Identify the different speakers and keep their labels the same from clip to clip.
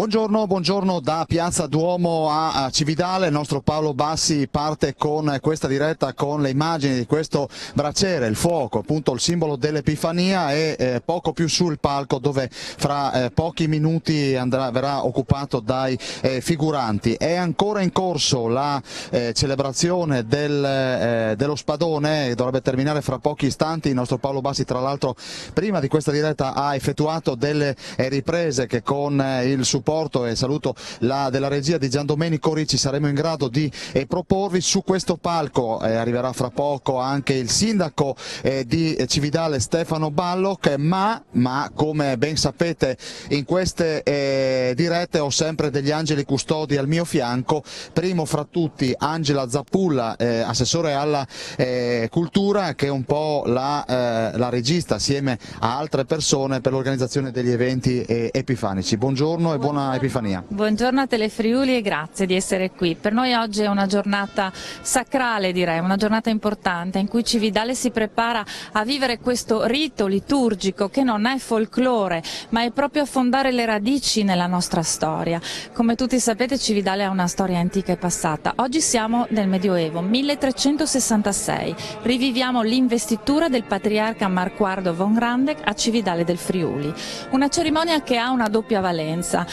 Speaker 1: Buongiorno da Piazza Duomo a Cividale. Il nostro Paolo Bassi parte con questa diretta con le immagini di questo braciere, il fuoco, appunto il simbolo dell'Epifania, e poco più sul palco dove fra pochi minuti verrà occupato dai figuranti. È ancora in corso la celebrazione dello spadone, dovrebbe terminare fra pochi istanti. Il nostro Paolo Bassi, tra l'altro, prima di questa diretta ha effettuato delle riprese che con il supporto e saluto della regia di Giandomenico Ricci saremo in grado di proporvi. Su questo palco arriverà fra poco anche il sindaco di Cividale Stefano Balloch, ma come ben sapete in queste dirette ho sempre degli angeli custodi al mio fianco, primo fra tutti Angela Zappulla, assessore alla cultura, che è un po' la regista assieme a altre persone per l'organizzazione degli eventi epifanici. Buongiorno e buona Epifania.
Speaker 2: Buongiorno a Telefriuli e grazie di essere qui. Per noi oggi è una giornata sacrale, direi, una giornata importante in cui Cividale si prepara a vivere questo rito liturgico che non è folklore, ma è proprio affondare le radici nella nostra storia. Come tutti sapete, Cividale ha una storia antica e passata. Oggi siamo nel Medioevo, 1366. Riviviamo l'investitura del patriarca Marquardo von Randeck a Cividale del Friuli. Una cerimonia che ha una doppia valenza.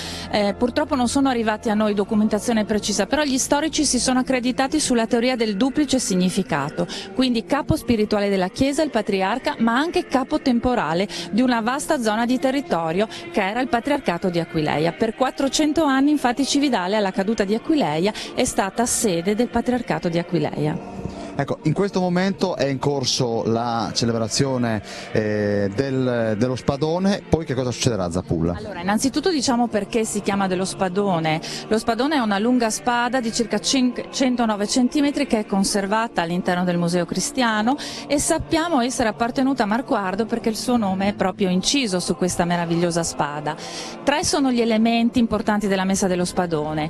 Speaker 2: Purtroppo non sono arrivati a noi documentazione precisa, però gli storici si sono accreditati sulla teoria del duplice significato, quindi capo spirituale della Chiesa, il patriarca, ma anche capo temporale di una vasta zona di territorio che era il patriarcato di Aquileia. Per 400 anni infatti Cividale, alla caduta di Aquileia, è stata sede del patriarcato di Aquileia.
Speaker 1: Ecco, in questo momento è in corso la celebrazione dello spadone, poi che cosa succederà a Zappulla?
Speaker 2: Allora, innanzitutto diciamo perché si chiama dello spadone. Lo spadone è una lunga spada di circa 109 cm che è conservata all'interno del Museo Cristiano e sappiamo essere appartenuta a Marquardo perché il suo nome è proprio inciso su questa meravigliosa spada. 3 sono gli elementi importanti della messa dello spadone.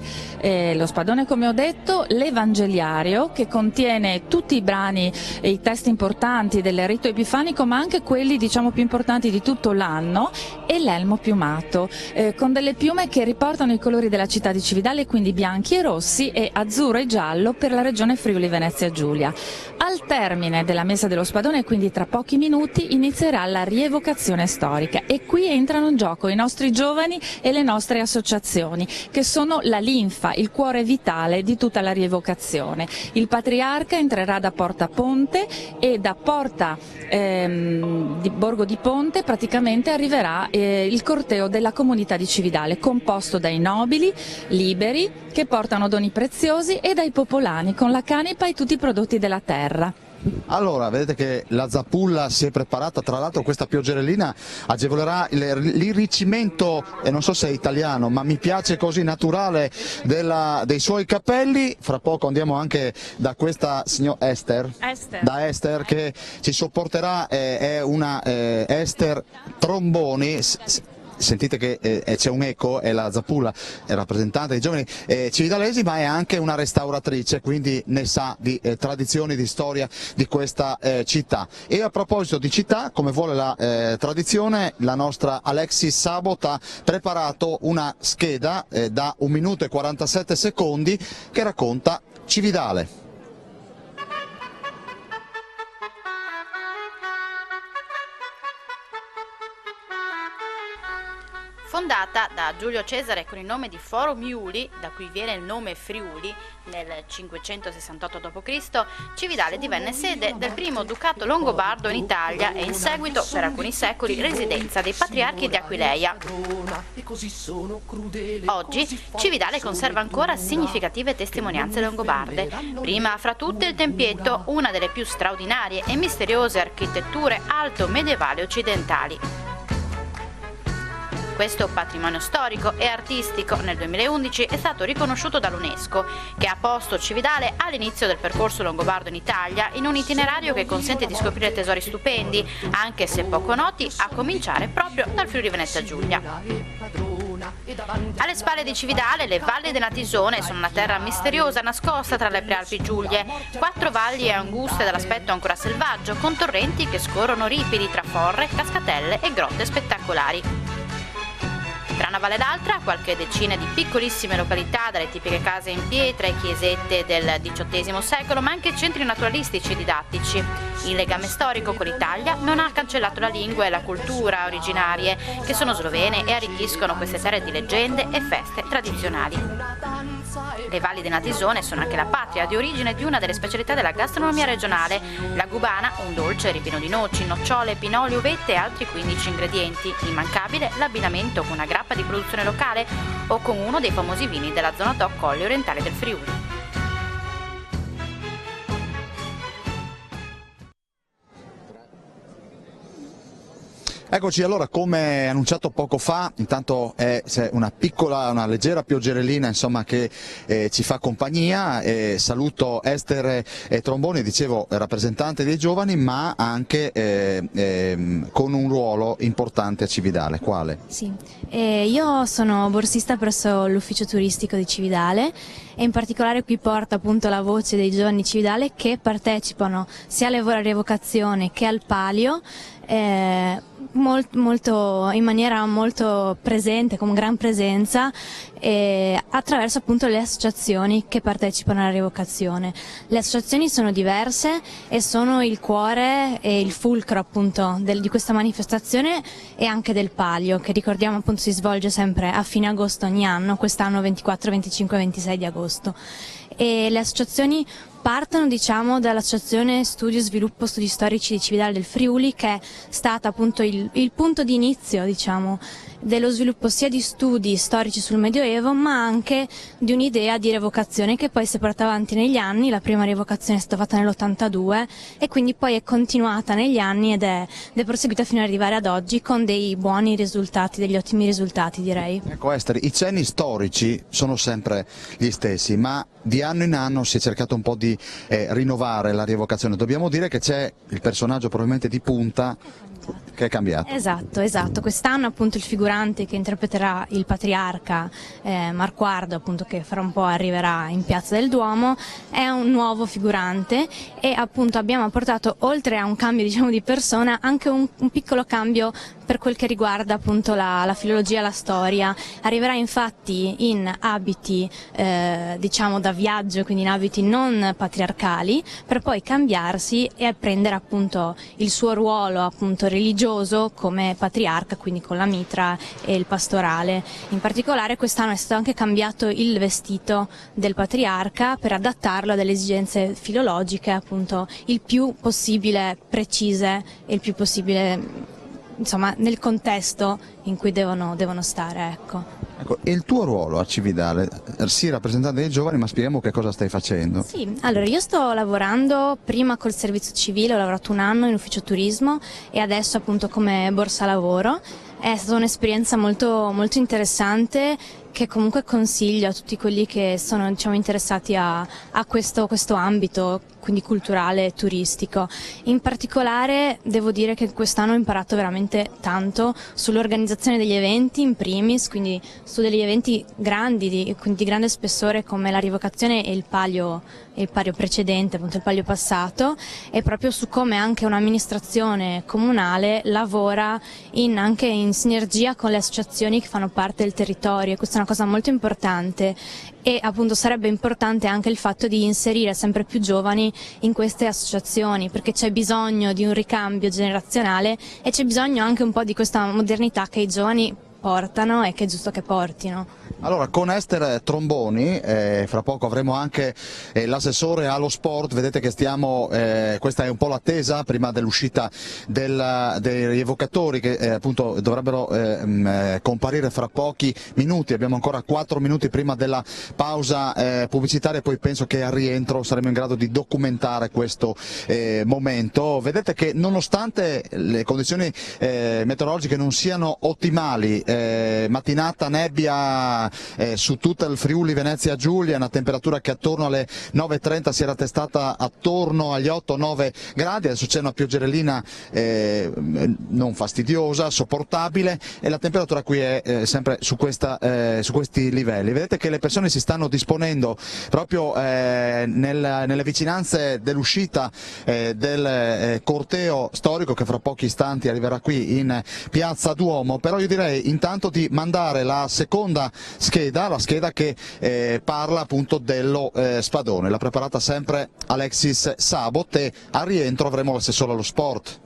Speaker 2: Lo spadone, come ho detto, l'Evangeliario, che contiene tutti i brani e i testi importanti del rito epifanico, ma anche quelli diciamo più importanti di tutto l'anno, e l'elmo piumato, con delle piume che riportano i colori della città di Cividale, quindi bianchi e rossi e azzurro e giallo per la regione Friuli Venezia Giulia. Al termine della messa dello spadone, quindi tra pochi minuti, inizierà la rievocazione storica e qui entrano in gioco i nostri giovani e le nostre associazioni, che sono la linfa, il cuore vitale di tutta la rievocazione. Il patriarca entrerà da Porta Ponte e da Porta di Borgo di Ponte praticamente arriverà il corteo della comunità di Cividale, composto dai nobili liberi che portano doni preziosi e dai popolani con la canipa e tutti i prodotti della terra.
Speaker 1: Allora, vedete che la Zappulla si è preparata, tra l'altro questa pioggerellina agevolerà l'irricimento, e non so se è italiano, ma mi piace così naturale, dei suoi capelli. Fra poco andiamo anche da questa signora Esther che ci sopporterà, è una Esther Tromboni. Sentite che c'è un eco, è la Zappulla, è rappresentante dei giovani cividalesi, ma è anche una restauratrice, quindi ne sa di tradizioni, di storia di questa città. E a proposito di città, come vuole la tradizione, la nostra Alexis Sabot ha preparato una scheda da 1 minuto e 47 secondi che racconta Cividale.
Speaker 3: Fondata da Giulio Cesare con il nome di Foro Miuli, da cui viene il nome Friuli, nel 568 d.C., Cividale divenne sede del primo ducato longobardo in Italia e in seguito, per alcuni secoli, residenza dei patriarchi di Aquileia. Oggi Cividale conserva ancora significative testimonianze longobarde, prima fra tutte il Tempietto, una delle più straordinarie e misteriose architetture alto-medievali occidentali. Questo patrimonio storico e artistico nel 2011 è stato riconosciuto dall'UNESCO, che ha posto Cividale all'inizio del percorso longobardo in Italia in un itinerario che consente di scoprire tesori stupendi, anche se poco noti, a cominciare proprio dal Friuli Venezia Giulia. Alle spalle di Cividale le valli della Tisone sono una terra misteriosa nascosta tra le Prealpi Giulie, 4 valli anguste dall'aspetto ancora selvaggio, con torrenti che scorrono ripidi tra forre, cascatelle e grotte spettacolari. Tra una valle e l'altra, qualche decina di piccolissime località, dalle tipiche case in pietra e chiesette del XVIII secolo, ma anche centri naturalistici e didattici. Il legame storico con l'Italia non ha cancellato la lingua e la cultura originarie, che sono slovene e arricchiscono queste terre di leggende e feste tradizionali. Le valli del Natisone sono anche la patria di origine di una delle specialità della gastronomia regionale, la gubana, un dolce ripieno di noci, nocciole, pinoli, uvette e altri 15 ingredienti. Immancabile l'abbinamento con una grappa di produzione locale o con uno dei famosi vini della zona DOC Colli Orientali del Friuli.
Speaker 1: Eccoci, allora, come annunciato poco fa, intanto c'è una leggera pioggerellina, insomma, che ci fa compagnia. Saluto Ester Tromboni, dicevo, rappresentante dei giovani, ma anche con un ruolo importante a Cividale. Quale?
Speaker 4: Sì, io sono borsista presso l'ufficio turistico di Cividale e in particolare qui porto appunto la voce dei giovani di Cividale che partecipano sia alla rievocazione che al palio, in maniera molto presente, con gran presenza, attraverso appunto le associazioni che partecipano alla rievocazione. Le associazioni sono diverse e sono il cuore e il fulcro appunto di questa manifestazione e anche del palio, che ricordiamo appunto si svolge sempre a fine agosto ogni anno, quest'anno 24, 25 e 26 di agosto. E le associazioni partono, diciamo, dall'Associazione Studio Sviluppo Studi Storici di Cividale del Friuli, che è stata appunto il punto di inizio, diciamo, dello sviluppo sia di studi storici sul Medioevo, ma anche di un'idea di rievocazione che poi si è portata avanti negli anni. La prima rievocazione è stata fatta nell'82 e quindi poi è continuata negli anni ed è proseguita fino ad arrivare ad oggi con dei buoni risultati, degli ottimi risultati, direi.
Speaker 1: Ecco Ester, i cenni storici sono sempre gli stessi, ma di anno in anno si è cercato un po' di rinnovare la rievocazione. Dobbiamo dire che c'è il personaggio probabilmente di punta che è cambiato.
Speaker 4: Esatto. Quest'anno appunto il figurante che interpreterà il patriarca Marquardo, appunto, che fra un po' arriverà in Piazza del Duomo, è un nuovo figurante e appunto abbiamo apportato, oltre a un cambio, diciamo, di persona, anche un piccolo cambio per quel che riguarda appunto la filologia e la storia. Arriverà infatti in abiti diciamo da viaggio, quindi in abiti non patriarcali, per poi cambiarsi e prendere appunto il suo ruolo appunto religioso come patriarca, quindi con la mitra e il pastorale. In particolare quest'anno è stato anche cambiato il vestito del patriarca per adattarlo a delle esigenze filologiche, appunto il più possibile precise e il più possibile, insomma, nel contesto in cui devono stare, ecco.
Speaker 1: Ecco, il tuo ruolo a Cividale, sì, rappresentante dei giovani, ma spieghiamo che cosa stai facendo.
Speaker 4: Sì, allora io sto lavorando prima col servizio civile, ho lavorato un anno in ufficio turismo e adesso appunto come borsa lavoro. È stata un'esperienza molto, molto interessante che comunque consiglio a tutti quelli che sono, diciamo, interessati a questo ambito, quindi culturale e turistico. In particolare devo dire che quest'anno ho imparato veramente tanto sull'organizzazione degli eventi in primis, quindi su degli eventi grandi, quindi di grande spessore come la rievocazione e il palio precedente, appunto il palio passato, e proprio su come anche un'amministrazione comunale lavora anche in sinergia con le associazioni che fanno parte del territorio. Questa è una cosa molto importante e appunto sarebbe importante anche il fatto di inserire sempre più giovani in queste associazioni, perché c'è bisogno di un ricambio generazionale e c'è bisogno anche un po' di questa modernità che i giovani portano e che è giusto che portino.
Speaker 1: Allora, con Ester Tromboni, fra poco avremo anche l'assessore allo sport. Vedete che questa è un po' l'attesa prima dell'uscita dei rievocatori che appunto dovrebbero comparire fra pochi minuti. Abbiamo ancora 4 minuti prima della pausa pubblicitaria e poi penso che al rientro saremo in grado di documentare questo momento. Vedete che nonostante le condizioni meteorologiche non siano ottimali, mattinata, nebbia temperatura su tutta il Friuli Venezia Giulia, una temperatura che attorno alle 9:30 si era testata attorno agli 8-9 gradi, adesso c'è una pioggerellina non fastidiosa, sopportabile, e la temperatura qui è sempre su questi livelli. Vedete che le persone si stanno disponendo proprio nelle vicinanze dell'uscita del corteo storico che fra pochi istanti arriverà qui in Piazza Duomo, però io direi intanto di mandare la seconda scheda, la scheda che parla appunto dello spadone. L'ha preparata sempre Alexis Sabot e al rientro avremo l'assessore allo sport.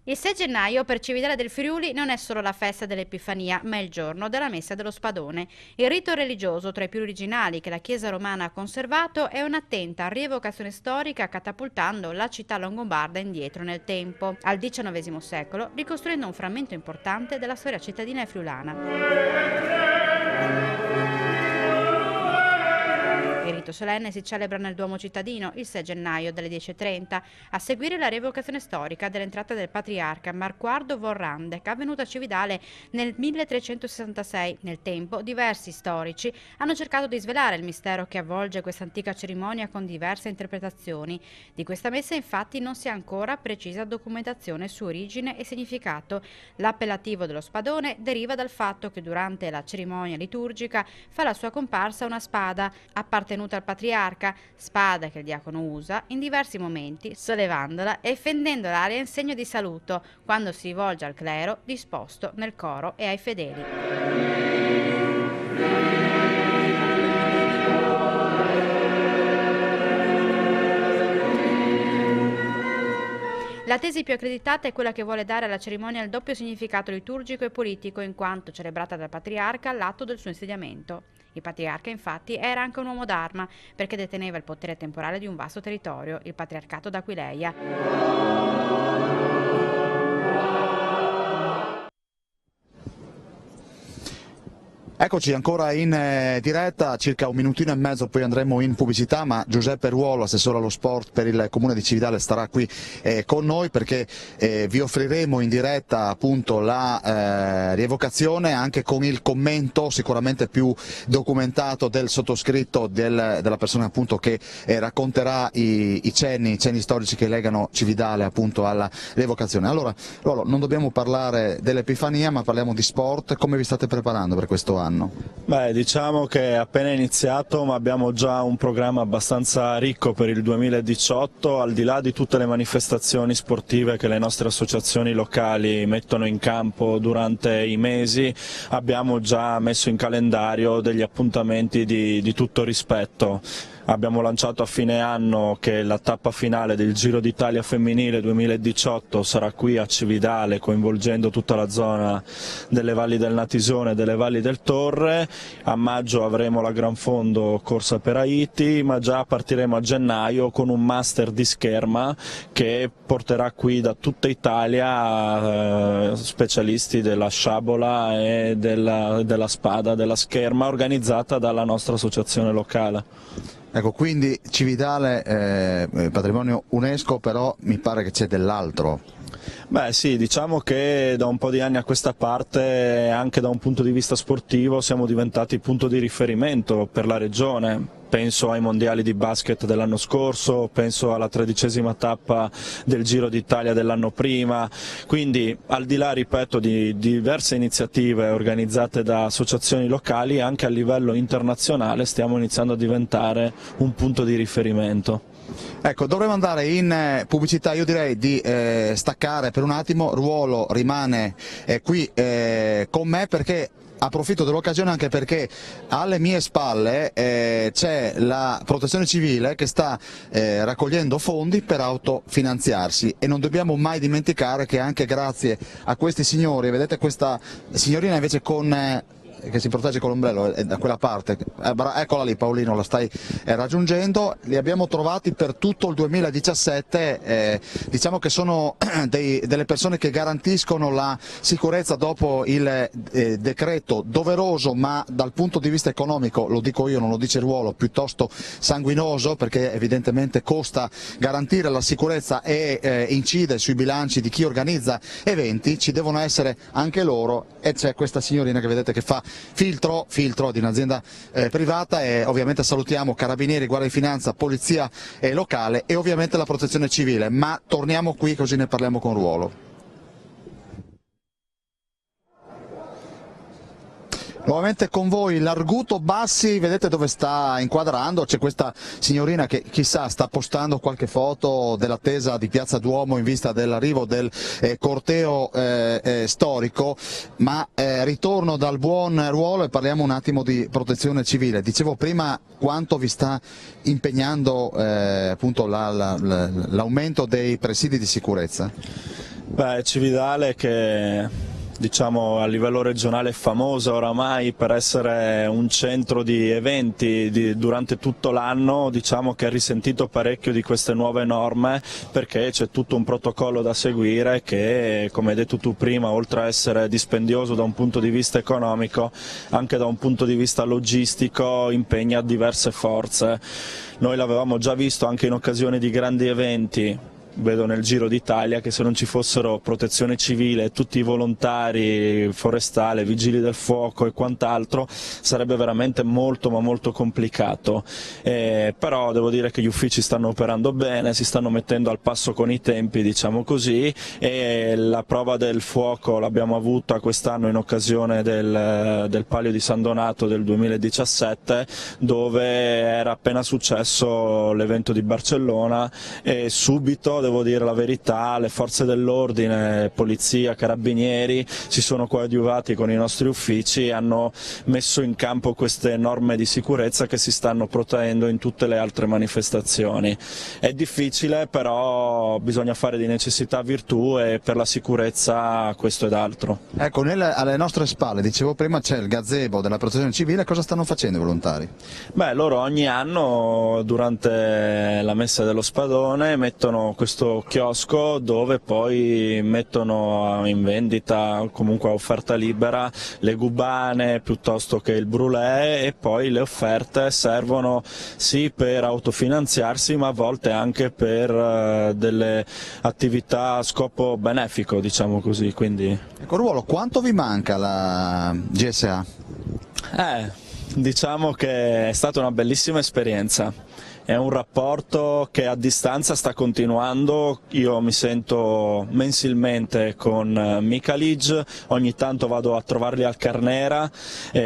Speaker 3: Il 6 gennaio per Cividale del Friuli non è solo la festa dell'Epifania, ma è il giorno della Messa dello Spadone. Il rito religioso, tra i più originali che la Chiesa romana ha conservato, è un'attenta rievocazione storica catapultando la città longobarda indietro nel tempo, al XIX secolo, ricostruendo un frammento importante della storia cittadina e friulana. Il rito solenne si celebra nel Duomo cittadino il 6 gennaio dalle 10:30, a seguire la rievocazione storica dell'entrata del patriarca Marquardo Vorrandec, avvenuta a Cividale nel 1366. Nel tempo diversi storici hanno cercato di svelare il mistero che avvolge questa antica cerimonia con diverse interpretazioni. Di questa messa infatti non si ha ancora precisa documentazione su origine e significato. L'appellativo dello spadone deriva dal fatto che durante la cerimonia liturgica fa la sua comparsa una spada appartenuta al patriarca, spada che il diacono usa in diversi momenti, sollevandola e fendendo l'aria in segno di saluto quando si rivolge al clero disposto nel coro e ai fedeli. La tesi più accreditata è quella che vuole dare alla cerimonia il doppio significato liturgico e politico in quanto celebrata dal patriarca all'atto del suo insediamento. Il patriarca infatti era anche un uomo d'arma perché deteneva il potere temporale di un vasto territorio, il patriarcato d'Aquileia.
Speaker 1: Eccoci ancora in diretta, circa un minutino e mezzo poi andremo in pubblicità, ma Giuseppe Ruolo, assessore allo sport per il comune di Cividale, starà qui con noi perché vi offriremo in diretta appunto la rievocazione anche con il commento sicuramente più documentato del sottoscritto, della persona appunto che racconterà i cenni storici che legano Cividale appunto alla rievocazione. Allora Ruolo, non dobbiamo parlare dell'Epifania ma parliamo di sport. Come vi state preparando per questo anno?
Speaker 5: Beh, diciamo che è appena iniziato, ma abbiamo già un programma abbastanza ricco per il 2018, al di là di tutte le manifestazioni sportive che le nostre associazioni locali mettono in campo durante i mesi. Abbiamo già messo in calendario degli appuntamenti di tutto rispetto. Abbiamo lanciato a fine anno che la tappa finale del Giro d'Italia femminile 2018 sarà qui a Cividale, coinvolgendo tutta la zona delle valli del Natisone e delle valli del Torre. A maggio avremo la Gran Fondo Corsa per Haiti, ma già partiremo a gennaio con un master di scherma che porterà qui da tutta Italia specialisti della sciabola e della spada, della scherma, organizzata dalla nostra associazione locale.
Speaker 1: Ecco, quindi Cividale patrimonio UNESCO, però mi pare che c'è dell'altro.
Speaker 5: Beh sì, diciamo che da un po' di anni a questa parte, anche da un punto di vista sportivo, siamo diventati punto di riferimento per la regione. Penso ai mondiali di basket dell'anno scorso, penso alla 13ª tappa del Giro d'Italia dell'anno prima, quindi al di là, ripeto, di diverse iniziative organizzate da associazioni locali, anche a livello internazionale stiamo iniziando a diventare un punto di riferimento.
Speaker 1: Ecco, dovremmo andare in pubblicità, io direi di staccare per un attimo. Ruolo rimane qui con me perché approfitto dell'occasione anche perché alle mie spalle c'è la Protezione Civile che sta raccogliendo fondi per autofinanziarsi e non dobbiamo mai dimenticare che anche grazie a questi signori, vedete questa signorina invece che si protegge con l'ombrello da quella parte, eccola lì Paolino, la stai raggiungendo, li abbiamo trovati per tutto il 2017, diciamo che sono delle persone che garantiscono la sicurezza dopo il decreto doveroso ma dal punto di vista economico, lo dico io non lo dice Ruolo, piuttosto sanguinoso perché evidentemente costa garantire la sicurezza e incide sui bilanci di chi organizza eventi, ci devono essere anche loro e c'è questa signorina che vedete che fa Filtro di un'azienda privata, e ovviamente salutiamo Carabinieri, Guardia di Finanza, Polizia locale e ovviamente la Protezione Civile, ma torniamo qui così ne parliamo con Ruolo. Nuovamente con voi l'Arguto Bassi, vedete dove sta inquadrando, c'è questa signorina che chissà sta postando qualche foto dell'attesa di Piazza Duomo in vista dell'arrivo del corteo storico, ma ritorno dal buon Ruolo e parliamo un attimo di protezione civile. Dicevo prima quanto vi sta impegnando appunto l'aumento dei presidi di sicurezza?
Speaker 5: Beh, Cividale che diciamo a livello regionale è famosa oramai per essere un centro di eventi durante tutto l'anno, diciamo che ha risentito parecchio di queste nuove norme perché c'è tutto un protocollo da seguire che, come hai detto tu prima, oltre a essere dispendioso da un punto di vista economico, anche da un punto di vista logistico impegna diverse forze. Noi l'avevamo già visto anche in occasione di grandi eventi. Vedo nel Giro d'Italia che se non ci fossero protezione civile, tutti i volontari, forestale, vigili del fuoco e quant'altro sarebbe veramente molto ma molto complicato, però devo dire che gli uffici stanno operando bene, si stanno mettendo al passo con i tempi, diciamo così, e la prova del fuoco l'abbiamo avuta quest'anno in occasione del Palio di San Donato del 2017, dove era appena successo l'evento di Barcellona e subito, devo dire la verità, le forze dell'ordine, polizia, carabinieri si sono coadiuvati con i nostri uffici e hanno messo in campo queste norme di sicurezza che si stanno protraendo in tutte le altre manifestazioni. È difficile, però bisogna fare di necessità virtù e per la sicurezza questo ed altro.
Speaker 1: Ecco, alle nostre spalle, dicevo prima, c'è il gazebo della protezione civile. Cosa stanno facendo i volontari?
Speaker 5: Beh, loro ogni anno durante la messa dello Spadone mettono questo chiosco dove poi mettono in vendita, comunque a offerta libera, le gubane piuttosto che il brulè, e poi le offerte servono sì per autofinanziarsi ma a volte anche per delle attività a scopo benefico, diciamo così. Quindi...
Speaker 1: Ecco Ruolo, quanto vi manca la GSA?
Speaker 5: Diciamo che è stata una bellissima esperienza. È un rapporto che a distanza sta continuando, io mi sento mensilmente con Mica Lige, ogni tanto vado a trovarli al Carnera,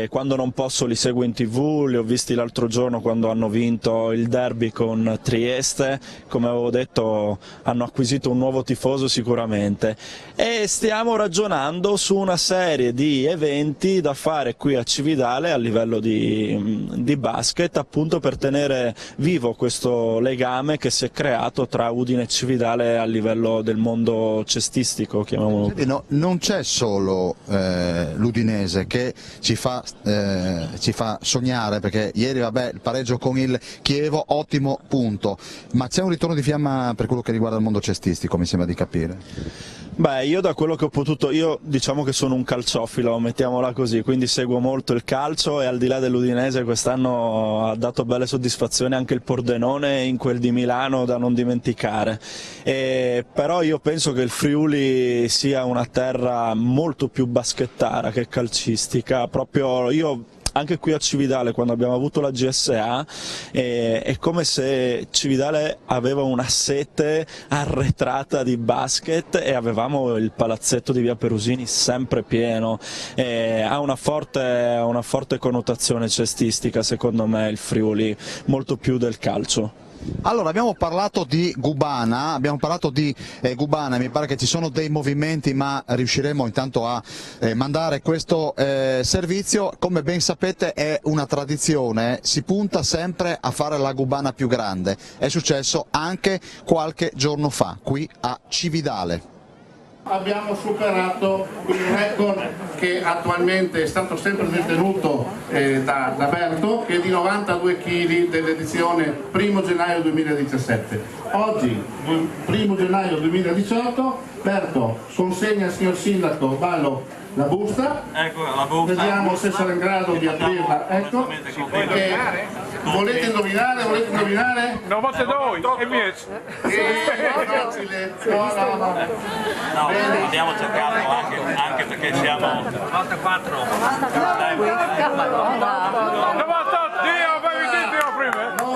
Speaker 5: quando non posso li seguo in TV, li ho visti l'altro giorno quando hanno vinto il derby con Trieste, come avevo detto hanno acquisito un nuovo tifoso sicuramente, e stiamo ragionando su una serie di eventi da fare qui a Cividale a livello di basket, appunto per tenere vivo questo legame che si è creato tra Udine e Cividale a livello del mondo cestistico, chiamiamolo.
Speaker 1: Senti, no, non c'è solo l'Udinese che ci fa sognare, perché ieri il pareggio con il Chievo, ottimo punto, ma c'è un ritorno di fiamma per quello che riguarda il mondo cestistico, mi sembra di capire.
Speaker 5: Beh, io da quello che ho potuto, io diciamo che sono un calciofilo, mettiamola così, quindi seguo molto il calcio e al di là dell'Udinese quest'anno ha dato belle soddisfazioni anche il Pordenone in quel di Milano da non dimenticare, però io penso che il Friuli sia una terra molto più baschettara che calcistica, proprio io... Anche qui a Cividale, quando abbiamo avuto la GSA, è come se Cividale aveva una sete arretrata di basket e avevamo il palazzetto di Via Perusini sempre pieno. Ha una forte connotazione cestistica, secondo me, il Friuli, molto più del calcio.
Speaker 1: Allora, abbiamo parlato di Gubana, mi pare che ci sono dei movimenti, ma riusciremo intanto a mandare questo servizio. Come ben sapete è una tradizione, si punta sempre a fare la Gubana più grande, è successo anche qualche giorno fa qui a Cividale.
Speaker 6: Abbiamo superato il record che attualmente è stato sempre detenuto da Berto, che è di 92 kg dell'edizione 1 gennaio 2017. Oggi, 1 gennaio 2018, Berto consegna al signor Sindaco Ballo la busta.
Speaker 7: Ecco la busta.
Speaker 6: Vediamo se sarà in grado di aprirla. Ecco. Volete indovinare? Volete indovinare?
Speaker 8: No, volte noi, e mieci.
Speaker 6: Facile. No.
Speaker 7: No, abbiamo cercato anche perché siamo 94.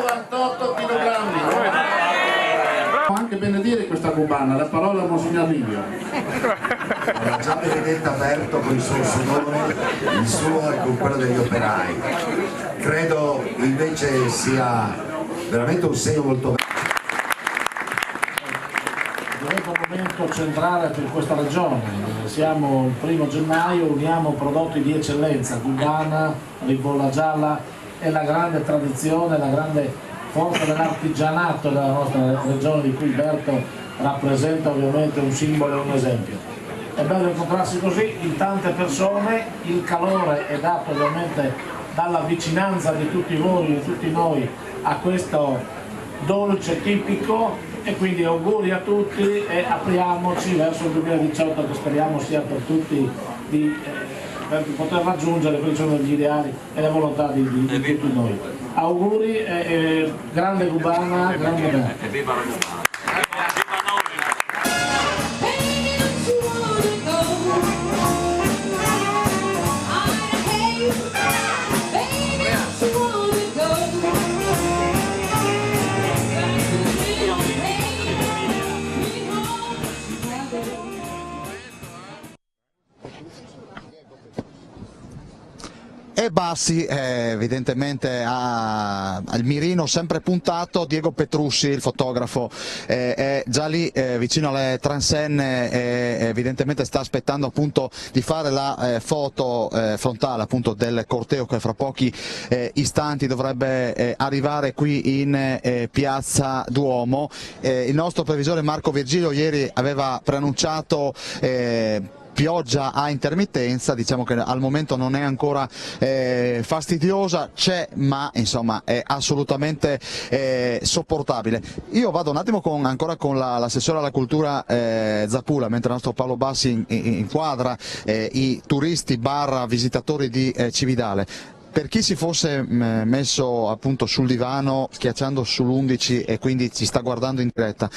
Speaker 6: 98 kg. Può anche benedire questa cubana, la parola a Monsignor Livio.
Speaker 9: L'ha già benedetta Berto con il suo sudore, il suo e con quello degli operai. Credo invece sia veramente un segno molto bello.
Speaker 10: Diventa un momento centrale per questa regione. Siamo il 1° gennaio, uniamo prodotti di eccellenza, cubana, ribolla gialla e la grande tradizione, la grande forza dell'artigianato della nostra regione, di cui Berto rappresenta ovviamente un simbolo e un esempio. È bello incontrarsi così in tante persone, il calore è dato ovviamente dalla vicinanza di tutti voi, di tutti noi a questo dolce tipico, e quindi auguri a tutti e apriamoci verso il 2018 che speriamo sia per tutti per poter raggiungere quelli sono gli ideali e le volontà di tutti noi. Auguri e grande cubana, grande Berto.
Speaker 7: Viva la cubana!
Speaker 1: E Bassi evidentemente ha il mirino sempre puntato. Diego Petrussi, il fotografo, è già lì vicino alle transenne e evidentemente sta aspettando appunto di fare la foto frontale appunto del corteo che fra pochi istanti dovrebbe arrivare qui in Piazza Duomo. Il nostro previsore Marco Virgilio ieri aveva preannunciato pioggia a intermittenza, diciamo che al momento non è ancora fastidiosa, c'è, ma insomma è assolutamente sopportabile. Io vado un attimo ancora con l'assessore alla cultura Zappula, mentre il nostro Paolo Bassi inquadra i turisti / visitatori di Cividale. Per chi si fosse messo appunto sul divano schiacciando sull'11 e quindi ci sta guardando in diretta,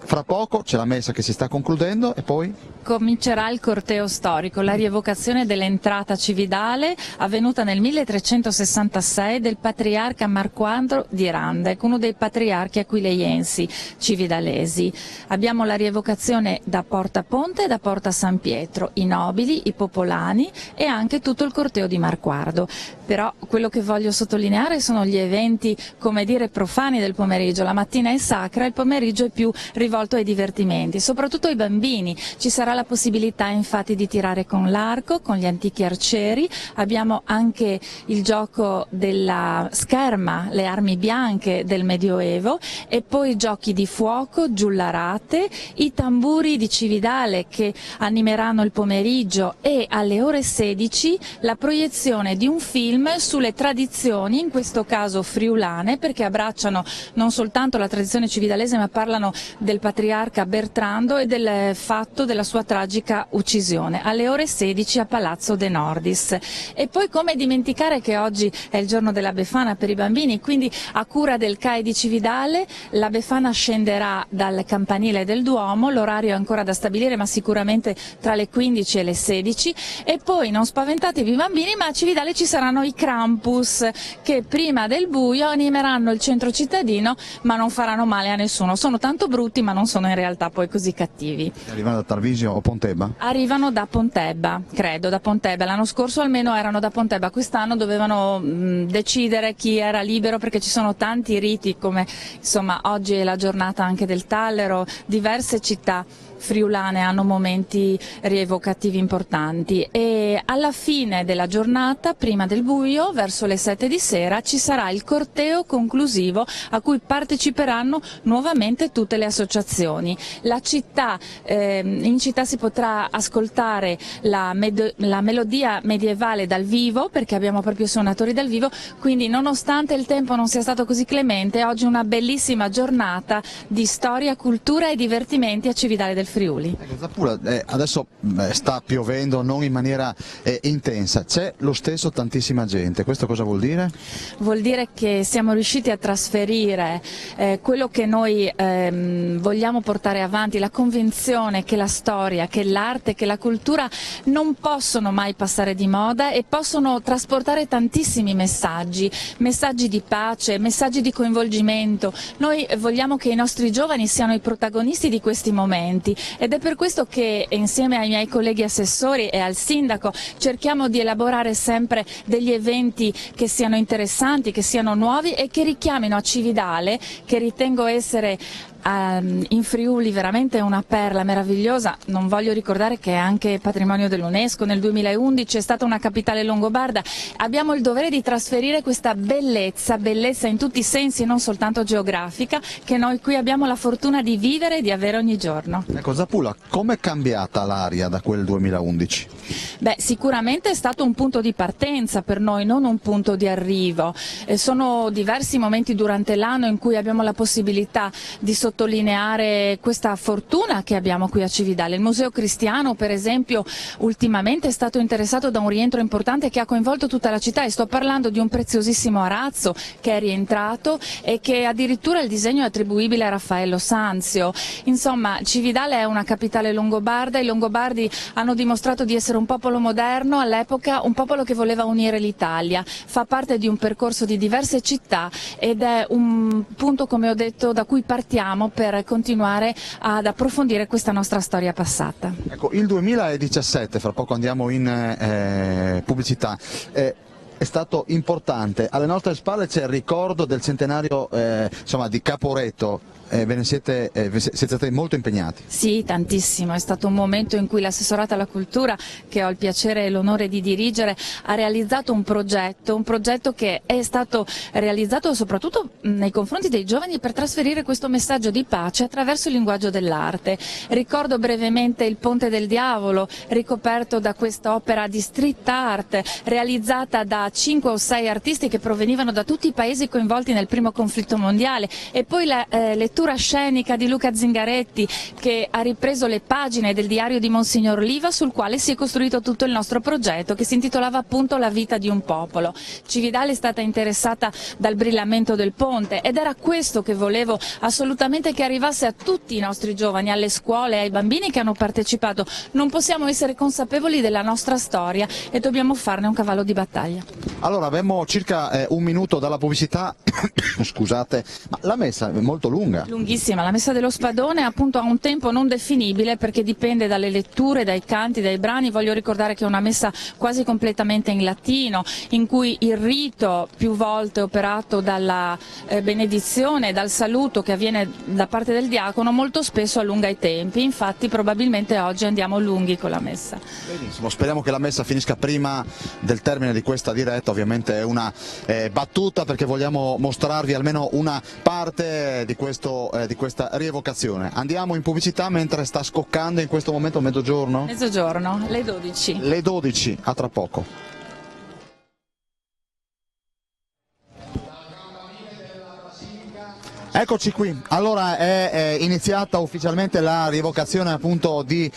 Speaker 1: fra poco c'è la messa che si sta concludendo e poi
Speaker 2: comincerà il corteo storico, la rievocazione dell'entrata cividale avvenuta nel 1366 del patriarca Marquandro di Randec, uno dei patriarchi aquileiensi cividalesi. Abbiamo la rievocazione da Porta Ponte e da Porta San Pietro, i nobili, i popolani e anche tutto il corteo di Marquardo. Però quello che voglio sottolineare sono gli eventi, come dire, profani del pomeriggio. La mattina è sacra, il pomeriggio è più rivolto ai divertimenti, soprattutto ai bambini. Ci sarà la possibilità infatti di tirare con l'arco, con gli antichi arcieri. Abbiamo anche il gioco della scherma, le armi bianche del Medioevo, e poi giochi di fuoco, giullarate, i tamburi di Cividale che animeranno il pomeriggio, e alle ore 16 la proiezione di un film sulle tradizioni, in questo caso friulane, perché abbracciano non soltanto la tradizione cividalese ma parlano del patriarca Bertrando e del fatto della sua tragica uccisione, alle ore 16 a Palazzo De Nordis. E poi come dimenticare che oggi è il giorno della Befana per i bambini, quindi a cura del CAI di Cividale la Befana scenderà dal campanile del Duomo, l'orario è ancora da stabilire ma sicuramente tra le 15 e le 16, e poi non spaventatevi i bambini, ma a Cividale ci saranno i Krampus che prima del buio animeranno il centro cittadino ma non faranno male a nessuno, sono tanto brutti ma non sono in realtà poi così cattivi.
Speaker 1: Arrivano da Tarvisio o Pontebba?
Speaker 2: Arrivano da Pontebba, credo, da Pontebba. L'anno scorso almeno erano da Pontebba, quest'anno dovevano decidere chi era libero perché ci sono tanti riti, come insomma oggi è la giornata anche del Tallero, diverse città friulane hanno momenti rievocativi importanti, e alla fine della giornata, prima del buio, verso le 7 di sera, ci sarà il corteo conclusivo a cui parteciperanno nuovamente tutte le associazioni. La città, in città si potrà ascoltare la melodia medievale dal vivo, perché abbiamo proprio suonatori dal vivo, quindi nonostante il tempo non sia stato così clemente, oggi una bellissima giornata di storia, cultura e divertimenti a Cividale del Friuli.
Speaker 1: Zappula, adesso sta piovendo non in maniera intensa, c'è lo stesso tantissima gente, questo cosa vuol dire?
Speaker 2: Vuol dire che siamo riusciti a trasferire quello che noi vogliamo portare avanti, la convinzione che la storia, che l'arte, che la cultura non possono mai passare di moda e possono trasportare tantissimi messaggi di pace, messaggi di coinvolgimento. Noi vogliamo che i nostri giovani siano i protagonisti di questi momenti ed è per questo che insieme ai miei colleghi assessori e al sindaco cerchiamo di elaborare sempre degli eventi che siano interessanti, che siano nuovi e che richiamino a Cividale, che ritengo essere in Friuli veramente una perla meravigliosa. Non voglio ricordare che è anche patrimonio dell'UNESCO, nel 2011 è stata una capitale longobarda. Abbiamo il dovere di trasferire questa bellezza in tutti i sensi, non soltanto geografica, che noi qui abbiamo la fortuna di vivere e di avere ogni giorno.
Speaker 1: Ecco Zappula, com'è cambiata l'aria da quel 2011?
Speaker 2: Beh, sicuramente è stato un punto di partenza per noi, non un punto di arrivo. Sono diversi momenti durante l'anno in cui abbiamo la possibilità di sottolineare questa fortuna che abbiamo qui a Cividale. Il Museo Cristiano, per esempio, ultimamente è stato interessato da un rientro importante che ha coinvolto tutta la città, e sto parlando di un preziosissimo arazzo che è rientrato e che addirittura il disegno è attribuibile a Raffaello Sanzio. Insomma, Cividale è una capitale longobarda, i longobardi hanno dimostrato di essere un popolo moderno, all'epoca un popolo che voleva unire l'Italia, fa parte di un percorso di diverse città ed è un punto, come ho detto, da cui partiamo per continuare ad approfondire questa nostra storia passata.
Speaker 1: Ecco, il 2017, fra poco andiamo in pubblicità, è stato importante. Alle nostre spalle c'è il ricordo del centenario di Caporetto. Siete stati molto impegnati.
Speaker 2: Sì, tantissimo, è stato un momento in cui l'assessorato alla cultura, che ho il piacere e l'onore di dirigere, ha realizzato un progetto che è stato realizzato soprattutto nei confronti dei giovani per trasferire questo messaggio di pace attraverso il linguaggio dell'arte. Ricordo brevemente il Ponte del Diavolo, ricoperto da questa opera di street art realizzata da 5 o 6 artisti che provenivano da tutti i paesi coinvolti nel primo conflitto mondiale, e poi la lettura scenica di Luca Zingaretti, che ha ripreso le pagine del diario di Monsignor Liva, sul quale si è costruito tutto il nostro progetto, che si intitolava appunto La vita di un popolo. Cividale è stata interessata dal brillamento del ponte ed era questo che volevo assolutamente che arrivasse a tutti i nostri giovani, alle scuole, ai bambini che hanno partecipato. Non possiamo essere consapevoli della nostra storia e dobbiamo farne un cavallo di battaglia.
Speaker 1: Allora, abbiamo circa un minuto dalla pubblicità, scusate, ma la messa è molto lunga.
Speaker 2: Lunghissima, la messa dello Spadone appunto ha un tempo non definibile perché dipende dalle letture, dai canti, dai brani. Voglio ricordare che è una messa quasi completamente in latino, in cui il rito più volte operato dalla benedizione, dal saluto che avviene da parte del diacono, molto spesso allunga i tempi. Infatti probabilmente oggi andiamo lunghi con la messa.
Speaker 1: Benissimo, speriamo che la messa finisca prima del termine di questa diretta. Ovviamente è una battuta, perché vogliamo mostrarvi almeno una parte di questa rievocazione. Andiamo in pubblicità mentre sta scoccando in questo momento mezzogiorno?
Speaker 2: Mezzogiorno, le 12.
Speaker 1: Le 12, a tra poco. Eccoci qui, allora è iniziata ufficialmente la rievocazione appunto di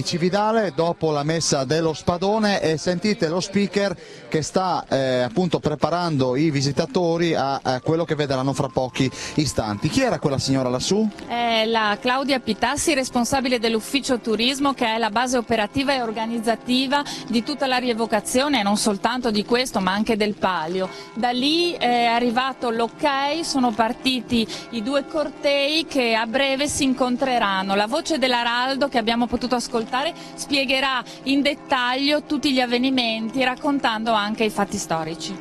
Speaker 1: Cividale dopo la messa dello Spadone, e sentite lo speaker che sta appunto preparando i visitatori a quello che vedranno fra pochi istanti. Chi era quella signora lassù?
Speaker 2: È la Claudia Pitassi, responsabile dell'ufficio turismo, che è la base operativa e organizzativa di tutta la rievocazione, e non soltanto di questo ma anche del palio. Da lì è arrivato l'ok, sono partiti i 2 cortei che a breve si incontreranno. La voce dell'Araldo che abbiamo potuto ascoltare spiegherà in dettaglio tutti gli avvenimenti, raccontando anche i fatti storici.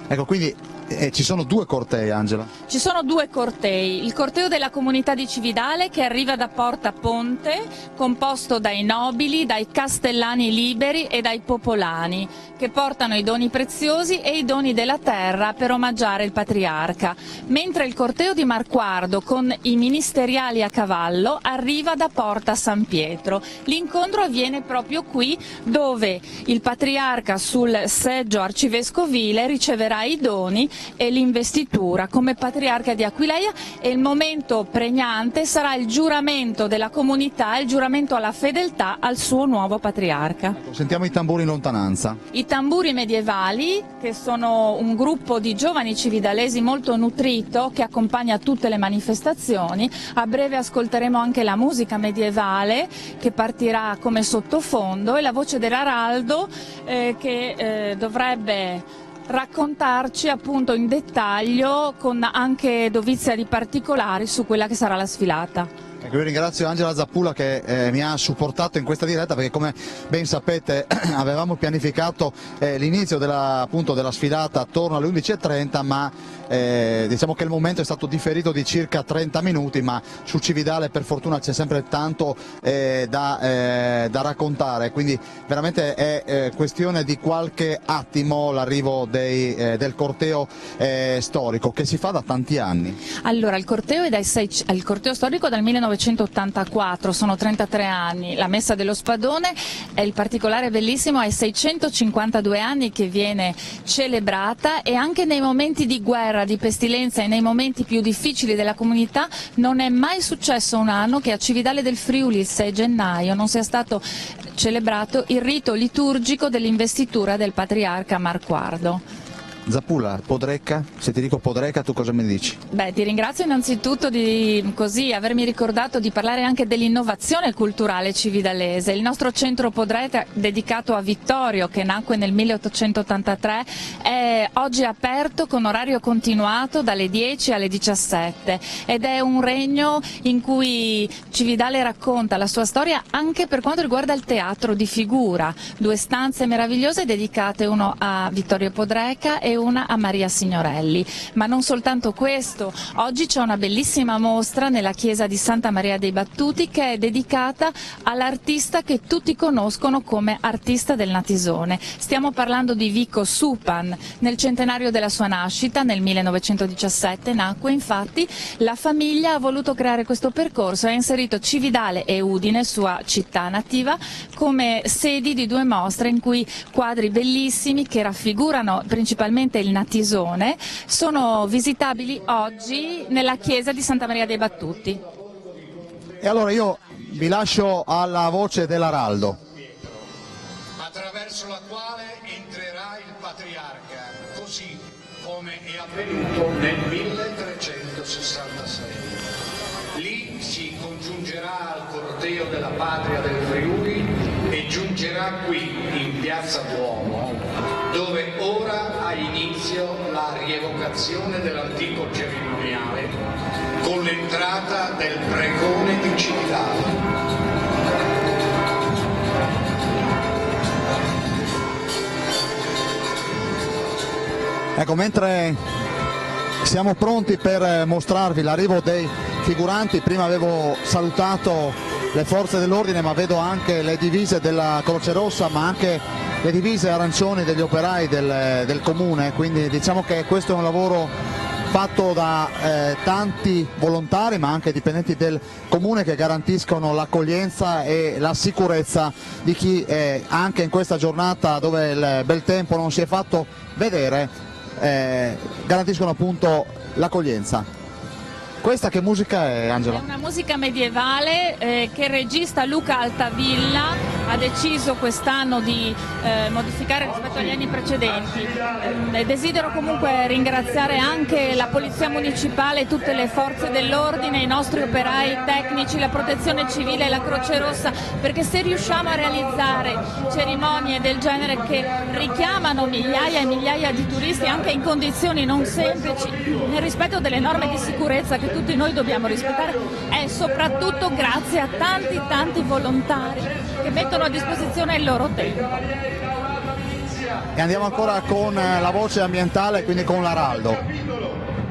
Speaker 1: Ecco, quindi ci sono 2 cortei, Angela?
Speaker 2: Ci sono 2 cortei, il corteo della comunità di Cividale che arriva da Porta Ponte, composto dai nobili, dai castellani liberi e dai popolani, che portano i doni preziosi e i doni della terra per omaggiare il patriarca, mentre il corteo di Marquardo con i ministeriali a cavallo arriva da Porta San Pietro. L'incontro avviene proprio qui, dove il patriarca sul seggio arcivescovile riceverà i doni e l'investitura come patriarca di Aquileia, e il momento pregnante sarà il giuramento della comunità, il giuramento alla fedeltà al suo nuovo patriarca.
Speaker 1: Sentiamo i tamburi in lontananza.
Speaker 2: I tamburi medievali, che sono un gruppo di giovani cividalesi molto nutrito che accompagna tutte le manifestazioni. A breve ascolteremo anche la musica medievale che partirà come sottofondo e la voce dell'araldo che dovrebbe raccontarci appunto in dettaglio, con anche dovizia di particolari, su quella che sarà la sfilata.
Speaker 1: Ecco, io ringrazio Angela Zappula che mi ha supportato in questa diretta, perché come ben sapete avevamo pianificato l'inizio della sfilata attorno alle 11:30, ma diciamo che il momento è stato differito di circa 30 minuti, ma su Cividale per fortuna c'è sempre tanto da raccontare, quindi veramente è questione di qualche attimo l'arrivo del corteo storico, che si fa da tanti anni.
Speaker 2: Allora, il corteo storico dal 1984, sono 33 anni. La messa dello Spadone è il particolare bellissimo, è 652 anni che viene celebrata, e anche nei momenti di guerra, di pestilenza e nei momenti più difficili della comunità non è mai successo un anno che a Cividale del Friuli il 6 gennaio non sia stato celebrato il rito liturgico dell'investitura del patriarca Marquardo.
Speaker 1: Zappula, Podrecca, se ti dico Podrecca tu cosa mi dici?
Speaker 2: Beh, ti ringrazio innanzitutto di avermi ricordato di parlare anche dell'innovazione culturale cividalese. Il nostro centro Podrecca, dedicato a Vittorio, che nacque nel 1883, è oggi aperto con orario continuato dalle 10 alle 17 ed è un regno in cui Cividale racconta la sua storia anche per quanto riguarda il teatro di figura. 2 stanze meravigliose dedicate, uno a Vittorio Podrecca e una a Maria Signorelli. Ma non soltanto questo, oggi c'è una bellissima mostra nella chiesa di Santa Maria dei Battuti che è dedicata all'artista che tutti conoscono come artista del Natisone. Stiamo parlando di Vico Supan. Nel centenario della sua nascita, nel 1917, nacque, infatti la famiglia ha voluto creare questo percorso e ha inserito Cividale e Udine, sua città nativa, come sedi di 2 mostre in cui quadri bellissimi che raffigurano principalmente il Natisone sono visitabili oggi nella chiesa di Santa Maria dei Battuti.
Speaker 1: E allora io vi lascio alla voce dell'araldo.
Speaker 11: Attraverso la quale entrerà il patriarca, così come è avvenuto nel 1366. Lì si congiungerà al corteo della patria del Friuli e giungerà qui in Piazza Duomo, dove ora ha inizio la rievocazione dell'antico cerimoniale con l'entrata del pregone di Cividale.
Speaker 1: Ecco, mentre siamo pronti per mostrarvi l'arrivo dei figuranti, prima avevo salutato le forze dell'ordine, ma vedo anche le divise della Croce Rossa, ma anche le divise arancioni degli operai del comune, quindi diciamo che questo è un lavoro fatto da tanti volontari, ma anche dipendenti del comune, che garantiscono l'accoglienza e la sicurezza di chi anche in questa giornata dove il bel tempo non si è fatto vedere, garantiscono appunto l'accoglienza. Questa che musica è, Angela?
Speaker 2: È una musica medievale che il regista Luca Altavilla ha deciso quest'anno di modificare rispetto agli anni precedenti. Desidero comunque ringraziare anche la Polizia Municipale, tutte le forze dell'ordine, i nostri operai tecnici, la Protezione Civile e la Croce Rossa, perché se riusciamo a realizzare cerimonie del genere che richiamano migliaia e migliaia di turisti anche in condizioni non semplici, nel rispetto delle norme di sicurezza che tutti noi dobbiamo rispettare, è soprattutto grazie a tanti volontari che mettono a disposizione il loro tempo.
Speaker 1: E andiamo ancora con la voce ambientale, quindi con l'Araldo.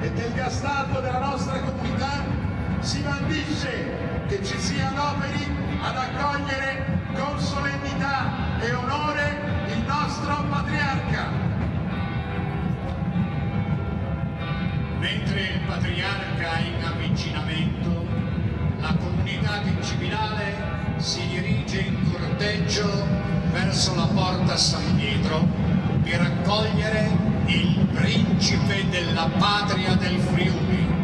Speaker 11: E del gastato della nostra comunità si bandisce che ci si adoperi ad accogliere con solennità e onore il nostro patriarca. Mentre il patriarca è in avvicinamento, la comunità di Cividale si dirige in corteggio verso la porta San Pietro per accogliere il principe della patria del Friuli.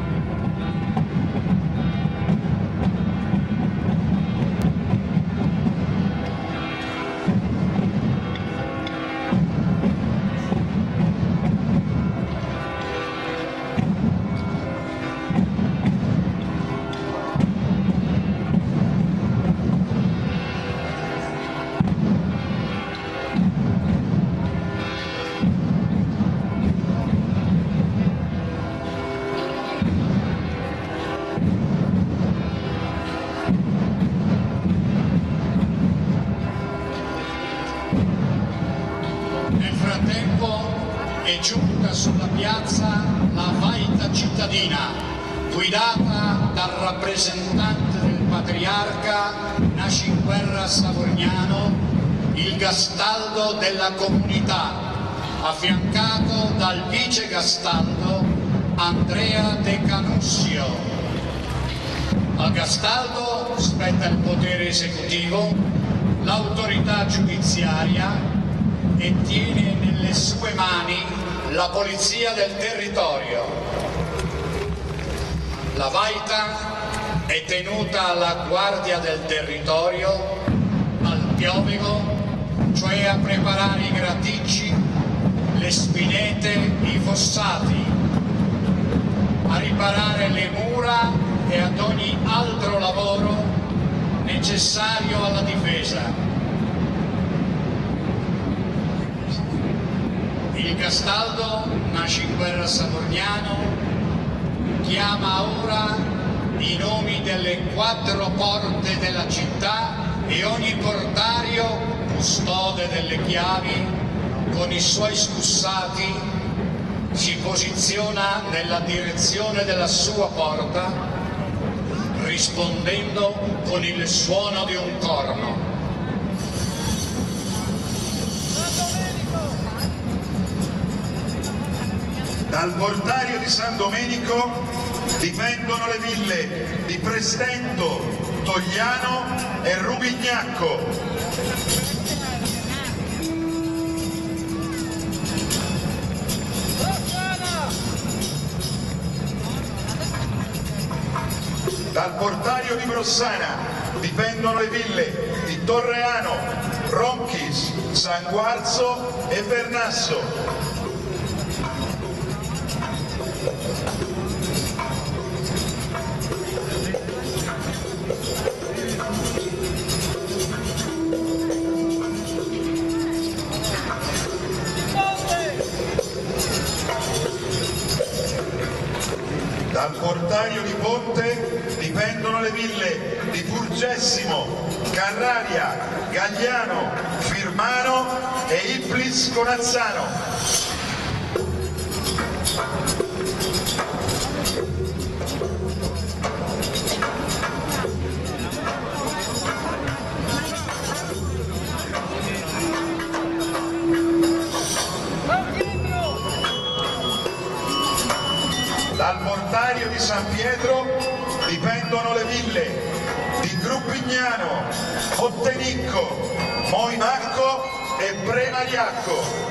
Speaker 11: È giunta sulla piazza la Vaita cittadina, guidata dal rappresentante del patriarca Nascinguerra Savorgnano, il Gastaldo della comunità, affiancato dal vice Gastaldo Andrea De Canussio. Al Gastaldo spetta il potere esecutivo, l'autorità giudiziaria e tiene nelle sue mani la polizia del territorio. La Vaita è tenuta alla guardia del territorio, al piovego, cioè a preparare i graticci, le spinete, i fossati, a riparare le mura e ad ogni altro lavoro necessario alla difesa. Il Gastaldo Nascinguerra Savorgnano chiama ora i nomi delle 4 porte della città e ogni portario, custode delle chiavi, con i suoi scussati si posiziona nella direzione della sua porta, rispondendo con il suono di un corno.
Speaker 12: Dal portario di San Domenico dipendono le ville di Prestento, Togliano e Rubignacco. Dal portario di Brossana dipendono le ville di Torreano, Ronchis, San Guarzo e Vernasso. Dal portario di Ponte dipendono le ville di Furgessimo, Carraria, Gagliano, Firmano e Iblis Conazzano. Dal portario di San Pietro dipendono le ville di Gruppignano, Ottenicco, Moimacco e Premariacco.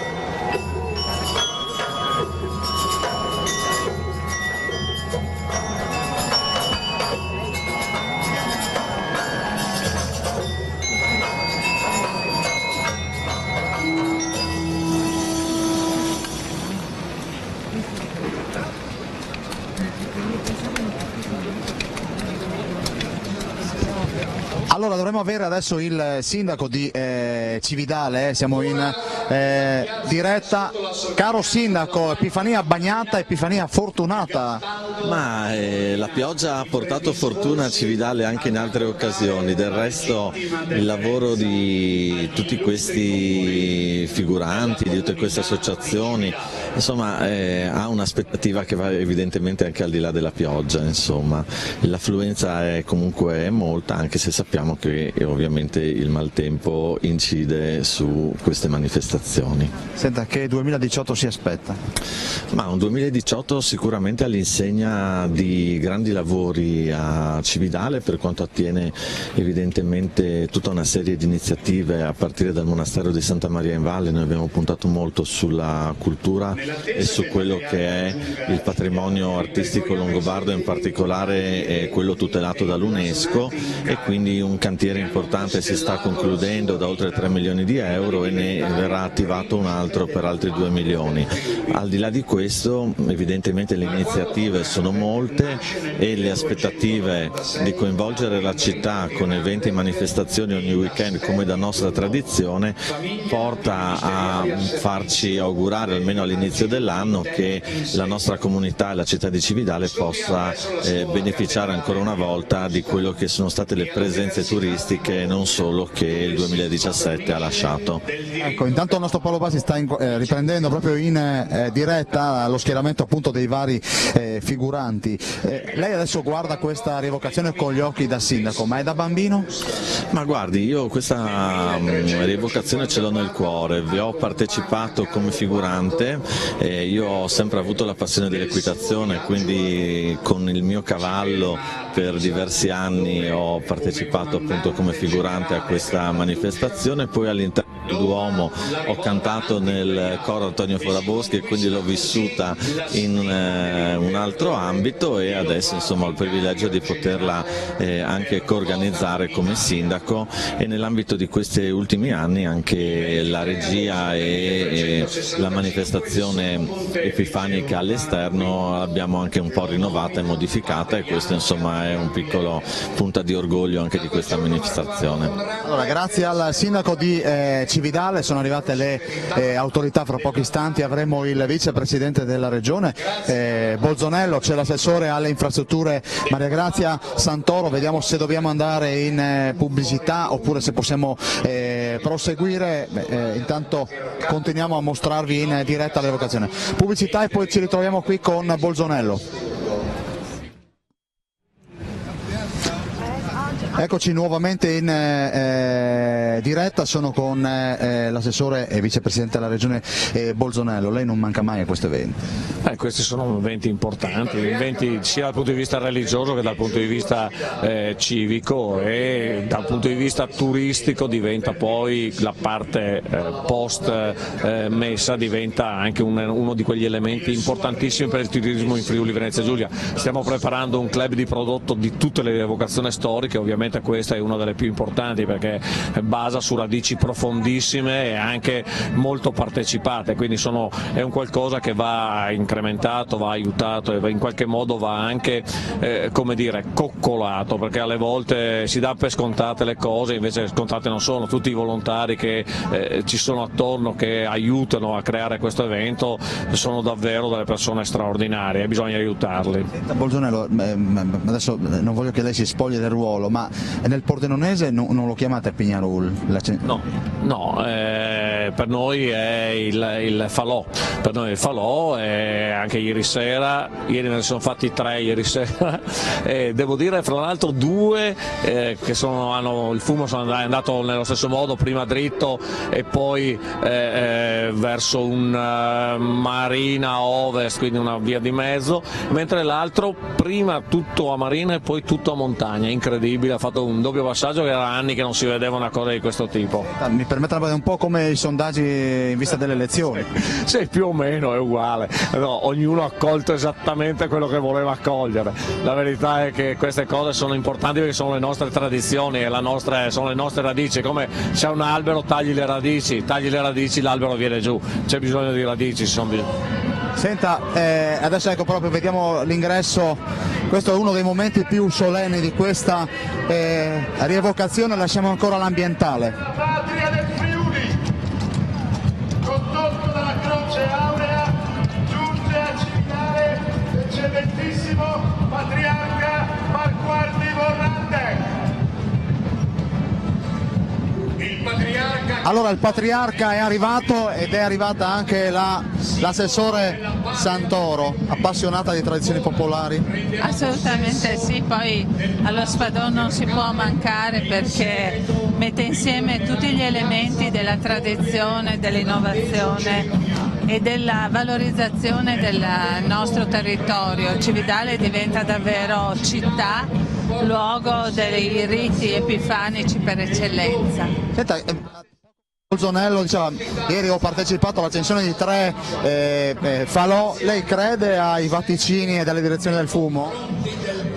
Speaker 1: Allora dovremmo avere adesso il sindaco di Cividale, siamo in diretta. Caro sindaco, Epifania bagnata, Epifania fortunata?
Speaker 13: Ma la pioggia ha portato fortuna a Cividale anche in altre occasioni, del resto il lavoro di tutti questi figuranti, di tutte queste associazioni, insomma ha un'aspettativa che va evidentemente anche al di là della pioggia, insomma l'affluenza è comunque molta, anche se sappiamo che ovviamente il maltempo incide su queste manifestazioni.
Speaker 1: Senta, che 2018 si aspetta?
Speaker 13: Ma un 2018 sicuramente all'insegna di grandi lavori a Cividale per quanto attiene evidentemente tutta una serie di iniziative a partire dal monastero di Santa Maria in Valle. Noi abbiamo puntato molto sulla cultura e su quello che è il patrimonio artistico longobardo, in particolare quello tutelato dall'UNESCO, e quindi un cantiere importante si sta concludendo da oltre 3 milioni di euro e ne verrà attivato un altro per altri 2 milioni. Al di là di questo, evidentemente le iniziative sono molte e le aspettative di coinvolgere la città con eventi e manifestazioni ogni weekend, come da nostra tradizione, porta a farci augurare, almeno all'inizio dell'anno, che la nostra comunità e la città di Cividale possa beneficiare ancora una volta di quello che sono state le presenze turistiche e non solo che il 2017 ha lasciato.
Speaker 1: Ecco, intanto il nostro Paolo Bassi sta riprendendo proprio in diretta lo schieramento appunto dei vari figuranti. Lei adesso guarda questa rievocazione con gli occhi da sindaco, ma è da bambino?
Speaker 13: Ma guardi, io questa rievocazione ce l'ho nel cuore, vi ho partecipato come figurante, io ho sempre avuto la passione dell'equitazione, quindi con il mio cavallo per diversi anni ho partecipato appunto come figurante a questa manifestazione, poi all'interno del Duomo ho cantato nel coro Antonio Foraboschi e quindi l'ho vissuta in un altro ambito, e adesso insomma ho il privilegio di poterla anche coorganizzare come sindaco, e nell'ambito di questi ultimi anni anche la regia e la manifestazione epifanica all'esterno l'abbiamo anche un po' rinnovata e modificata, e questo insomma è un piccolo punta di orgoglio anche di questa manifestazione.
Speaker 1: Allora, grazie al sindaco di Cividale, sono arrivate le autorità, fra pochi istanti avremo il vicepresidente della regione Bolzonello, c'è l'assessore alle infrastrutture Maria Grazia Santoro, vediamo se dobbiamo andare in pubblicità oppure se possiamo proseguire, intanto continuiamo a mostrarvi in diretta l'evocazione. Pubblicità e poi ci ritroviamo qui con Bolzonello. Eccoci nuovamente in diretta, sono con l'assessore e vicepresidente della regione Bolzonello. Lei non manca mai a questo evento?
Speaker 14: Questi sono eventi importanti, eventi sia dal punto di vista religioso che dal punto di vista civico, e dal punto di vista turistico diventa poi la parte post messa, diventa anche uno di quegli elementi importantissimi per il turismo in Friuli Venezia Giulia. Stiamo preparando un club di prodotto di tutte le evocazioni storiche, ovviamente questa è una delle più importanti perché basa su radici profondissime e anche molto partecipate, quindi è un qualcosa che va incrementato, va aiutato e in qualche modo va anche come dire, coccolato, perché alle volte si dà per scontate le cose, invece scontate non sono. Tutti i volontari che ci sono attorno, che aiutano a creare questo evento, sono davvero delle persone straordinarie e bisogna aiutarli.
Speaker 1: Bolzonello, adesso non voglio che lei si spogli del ruolo, ma nel pordenonese non lo chiamate Pignarol?
Speaker 14: No, per noi è il falò, e anche ieri me ne sono fatti 3 ieri sera, devo dire fra l'altro 2 che hanno il fumo, sono andato nello stesso modo, prima dritto e poi verso un marina ovest, quindi una via di mezzo, mentre l'altro prima tutto a marina e poi tutto a montagna, incredibile, ha fatto un doppio passaggio che era anni che non si vedeva una cosa di questo tipo.
Speaker 1: Mi permetta un po' come i sondaggi in vista delle elezioni.
Speaker 14: Sì, più o meno è uguale, no, ognuno ha colto esattamente quello che voleva accogliere. La verità è che queste cose sono importanti perché sono le nostre tradizioni e sono le nostre radici. Come c'è un albero, tagli le radici, l'albero viene giù, c'è bisogno di radici.
Speaker 1: Senta, adesso ecco proprio vediamo l'ingresso, questo è uno dei momenti più solenni di questa rievocazione, lasciamo ancora l'ambientale.
Speaker 12: Patria del Friuli, condotto dalla Croce Aurea, giunge a Cividale l'eccellentissimo patriarca Marquardi Vorrante.
Speaker 1: Allora il patriarca è arrivato ed è arrivata anche l'assessore Santoro, appassionata di tradizioni popolari?
Speaker 15: Assolutamente sì, poi allo Spadon non si può mancare perché mette insieme tutti gli elementi della tradizione, dell'innovazione e della valorizzazione del nostro territorio. Cividale diventa davvero città, luogo dei riti epifanici per eccellenza.
Speaker 1: Senta, Bolzonello diceva, ieri ho partecipato all'accensione di 3 falò, lei crede ai vaticini e alle direzioni del fumo?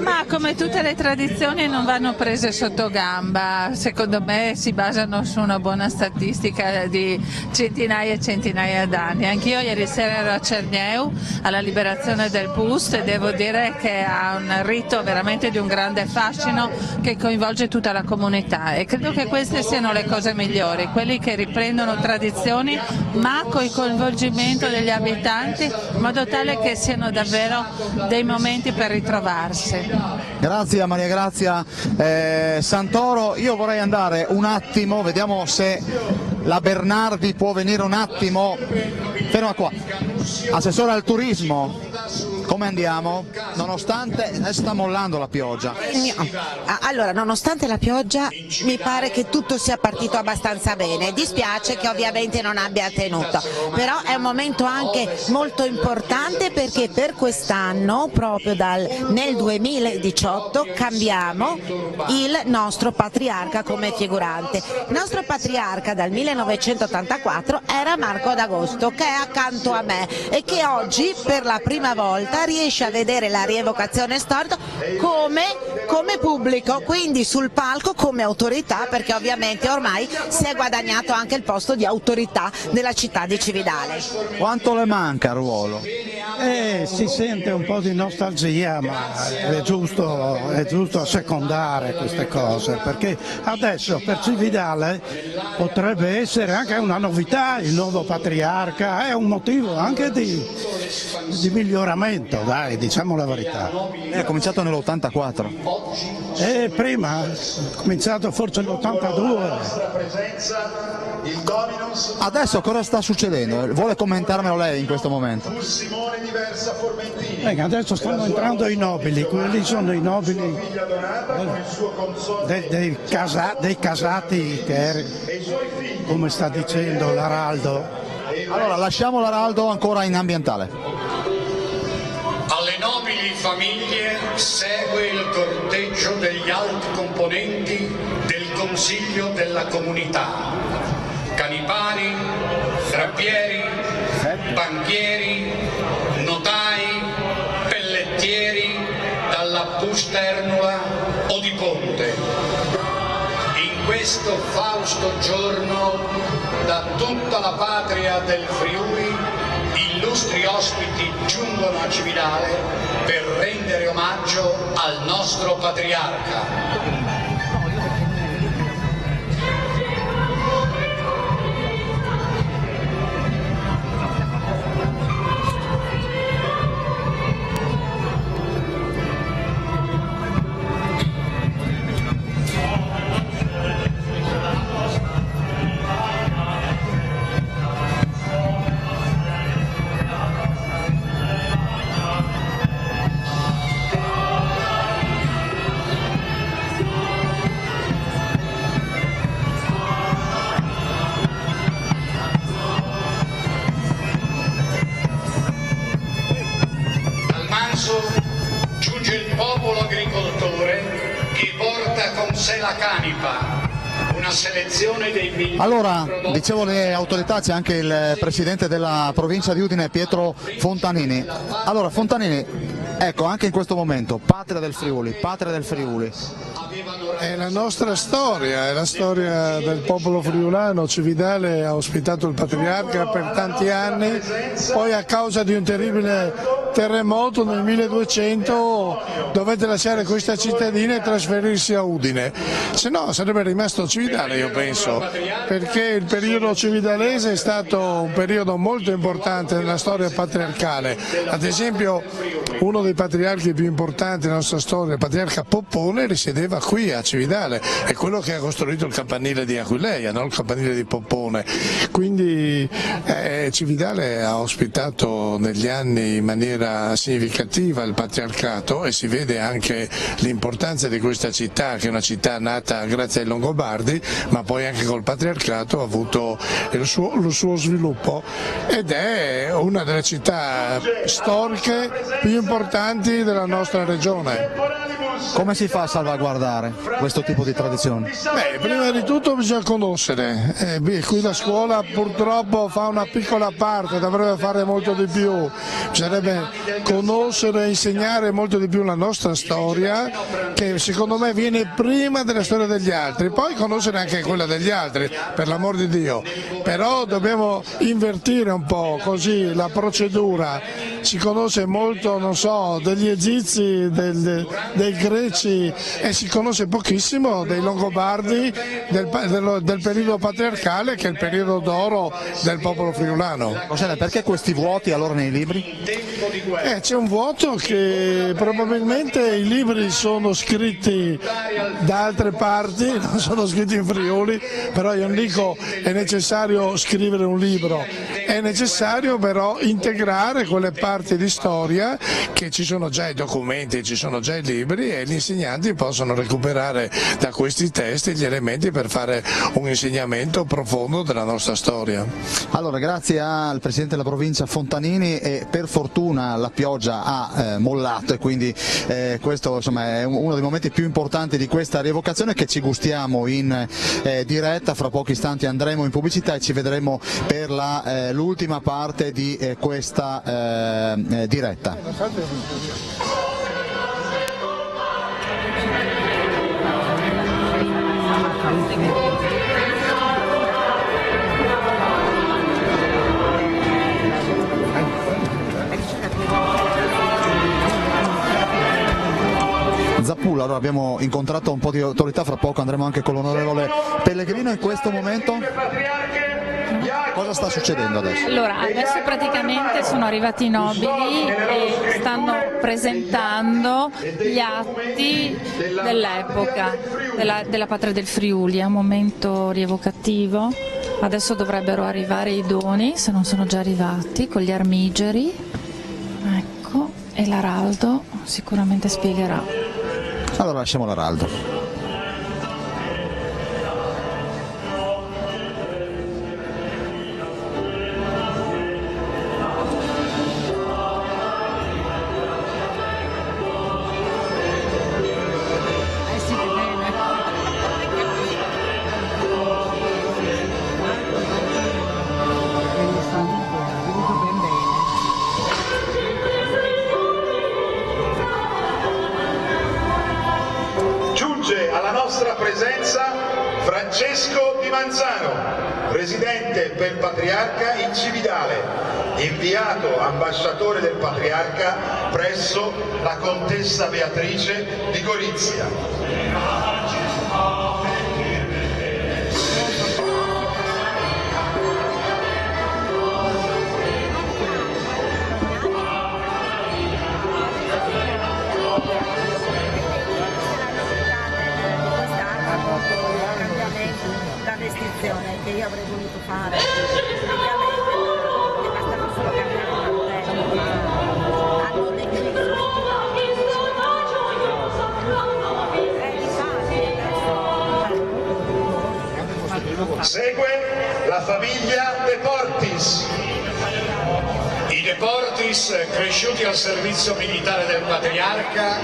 Speaker 15: Ma come tutte le tradizioni non vanno prese sotto gamba, secondo me si basano su una buona statistica di centinaia e centinaia d'anni. Anch'io ieri sera ero a Cerneu alla liberazione del Pust e devo dire che ha un rito veramente di un grande fascino che coinvolge tutta la comunità e credo che queste siano le cose migliori, quelli che riprendono tradizioni ma con il coinvolgimento degli abitanti in modo tale che siano davvero dei momenti per ritrovarsi.
Speaker 1: Grazie Maria Grazia Santoro, io vorrei andare un attimo, vediamo se la Bernardi può venire un attimo, ferma qua, assessore al turismo, come andiamo? Nonostante, adesso sta mollando la pioggia.
Speaker 16: Allora, nonostante la pioggia mi pare che tutto sia partito abbastanza bene, dispiace che ovviamente non abbia tenuto, però è un momento anche molto importante perché per quest'anno, proprio nel 2018, cambiamo il nostro patriarca come figurante. Il nostro patriarca dal 1984 era Marco d'Agosto, che è accanto a me e che oggi per la prima volta riesce a vedere la rievocazione storica come pubblico, quindi sul palco come autorità, perché ovviamente ormai si è guadagnato anche il posto di autorità della città di Cividale.
Speaker 1: Quanto le manca il ruolo?
Speaker 17: Si sente un po' di nostalgia, ma è giusto assecondare queste cose, perché adesso per Cividale potrebbe essere anche una novità, il nuovo patriarca, è un motivo anche di miglioramento, dai, diciamo la verità.
Speaker 1: È cominciato nell'84?
Speaker 17: Prima, è cominciato forse nell'82.
Speaker 1: Adesso cosa sta succedendo? Vuole commentarmelo lei in questo momento?
Speaker 17: Adesso stanno entrando i nobili, quelli sono i nobili dei casati, come sta dicendo l'Araldo.
Speaker 1: Allora lasciamo l'Araldo ancora in ambientale.
Speaker 11: Alle nobili famiglie segue il corteggio degli alti componenti del Consiglio della Comunità, canipari, drappieri, banchieri, notai, pellettieri, dalla Pusternula o di Ponte. In questo fausto giorno, da tutta la patria del Friuli, illustri ospiti giungono a Cividale per rendere omaggio al nostro patriarca. Giunge il popolo agricoltore che porta con sé la canipa, una selezione dei migliori.
Speaker 1: Allora, dicevo le autorità, c'è anche il presidente della provincia di Udine, Pietro Fontanini. Allora, Fontanini, ecco, anche in questo momento, patria del Friuli.
Speaker 18: È la nostra storia, è la storia del popolo friulano. Cividale ha ospitato il patriarca per tanti anni, poi a causa di un terribile terremoto nel 1200 dovette lasciare questa cittadina e trasferirsi a Udine, se no sarebbe rimasto Cividale, io penso, perché il periodo cividalese è stato un periodo molto importante nella storia patriarcale. Ad esempio uno dei patriarchi più importanti della nostra storia, il patriarca Poppone, risiedeva qui a Cividale, è quello che ha costruito il campanile di Aquileia, non il campanile di Poppone, quindi Cividale ha ospitato negli anni in maniera significativa il patriarcato e si vede anche l'importanza di questa città, che è una città nata grazie ai Longobardi, ma poi anche col patriarcato ha avuto lo suo sviluppo ed è una delle città storiche più importanti della nostra regione.
Speaker 1: Come si fa a salvaguardare questo tipo di tradizioni?
Speaker 18: Beh, prima di tutto bisogna conoscere, qui la scuola purtroppo fa una piccola parte, dovrebbe fare molto di più, bisognerebbe conoscere e insegnare molto di più la nostra storia, che secondo me viene prima della storia degli altri, poi conoscere anche quella degli altri, per l'amor di Dio, però dobbiamo invertire un po' così la procedura, si conosce molto, non so, degli egizi, dei greci e si conosce pochissimo dei longobardi del periodo patriarcale, che è il periodo d'oro del popolo friulano.
Speaker 1: Perché questi vuoti allora nei libri?
Speaker 18: C'è un vuoto che probabilmente i libri sono scritti da altre parti, non sono scritti in Friuli, però io non dico è necessario scrivere un libro, è necessario però integrare quelle parti di storia che ci sono già i documenti, ci sono già i libri e gli insegnanti possono recuperare da questi testi gli elementi per fare un insegnamento profondo della nostra storia.
Speaker 1: Allora, grazie al Presidente della Provincia Fontanini, e per fortuna la pioggia ha mollato e quindi questo insomma, è uno dei momenti più importanti di questa rievocazione che ci gustiamo in diretta. Fra pochi istanti andremo in pubblicità e ci vedremo per l'ultima parte di questa diretta. Zappullo, allora abbiamo incontrato un po' di autorità, fra poco andremo anche con l'onorevole Pellegrino. In questo momento cosa sta succedendo adesso?
Speaker 2: Allora, adesso praticamente sono arrivati i nobili e stanno presentando gli atti dell'epoca della patria del Friuli, è un momento rievocativo. Adesso dovrebbero arrivare i doni, se non sono già arrivati, con gli armigeri, ecco, e l'Araldo sicuramente spiegherà.
Speaker 1: Allora lasciamo l'Araldo.
Speaker 11: Francesco Di Manzano, residente per il Patriarca in Cividale, inviato ambasciatore del Patriarca presso la Contessa Beatrice di Gorizia.
Speaker 19: Che io avrei voluto fare praticamente, bastava solo cambiare hanno
Speaker 11: Segue la famiglia De Portis. I De Portis, cresciuti al servizio militare del Patriarca,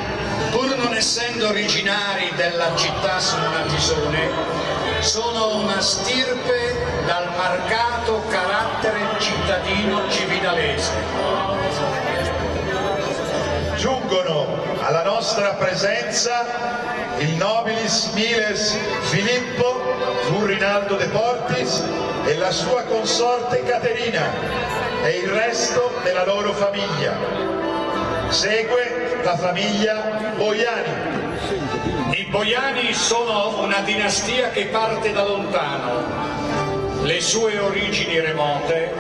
Speaker 11: pur non essendo originari della città Sonnatisone, sono una stirpe dal marcato carattere cittadino cividalese. Giungono alla nostra presenza il nobilis miles Filippo Furrinaldo De Portis e la sua consorte Caterina e il resto della loro famiglia. Segue la famiglia Boiani. I Boiani sono una dinastia che parte da lontano, le sue origini remote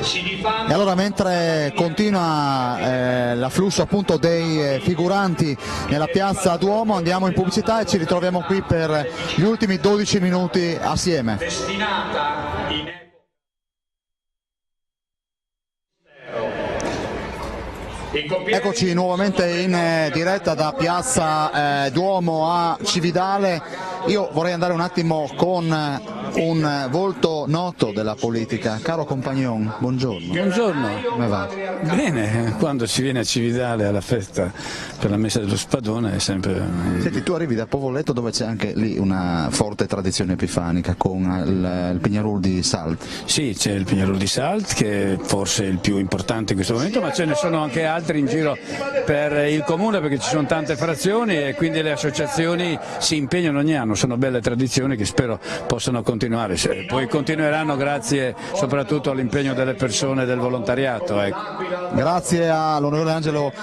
Speaker 11: si difanno.
Speaker 1: E allora, mentre continua l'afflusso appunto dei figuranti nella piazza Duomo, andiamo in pubblicità e ci ritroviamo qui per gli ultimi 12 minuti assieme.
Speaker 11: Destinata in
Speaker 1: Eccoci nuovamente in diretta da piazza Duomo a Cividale. Io vorrei andare un attimo con un volto noto della politica. Caro compagnon, buongiorno.
Speaker 20: Buongiorno.
Speaker 1: Come va?
Speaker 20: Bene, quando si viene a Cividale alla festa per la messa dello spadone è sempre...
Speaker 1: Senti, tu arrivi da Povoletto dove c'è anche lì una forte tradizione epifanica con il Pignarol di Salt.
Speaker 20: Sì, c'è il Pignarol di Salt che è forse il più importante in questo momento, ma ce ne sono anche altri in giro per il comune perché ci sono tante frazioni e quindi le associazioni si impegnano ogni anno, sono belle tradizioni che spero possano continuare, poi continueranno grazie soprattutto all'impegno delle persone e del volontariato. Ecco.
Speaker 1: Grazie all'onorevole Angelo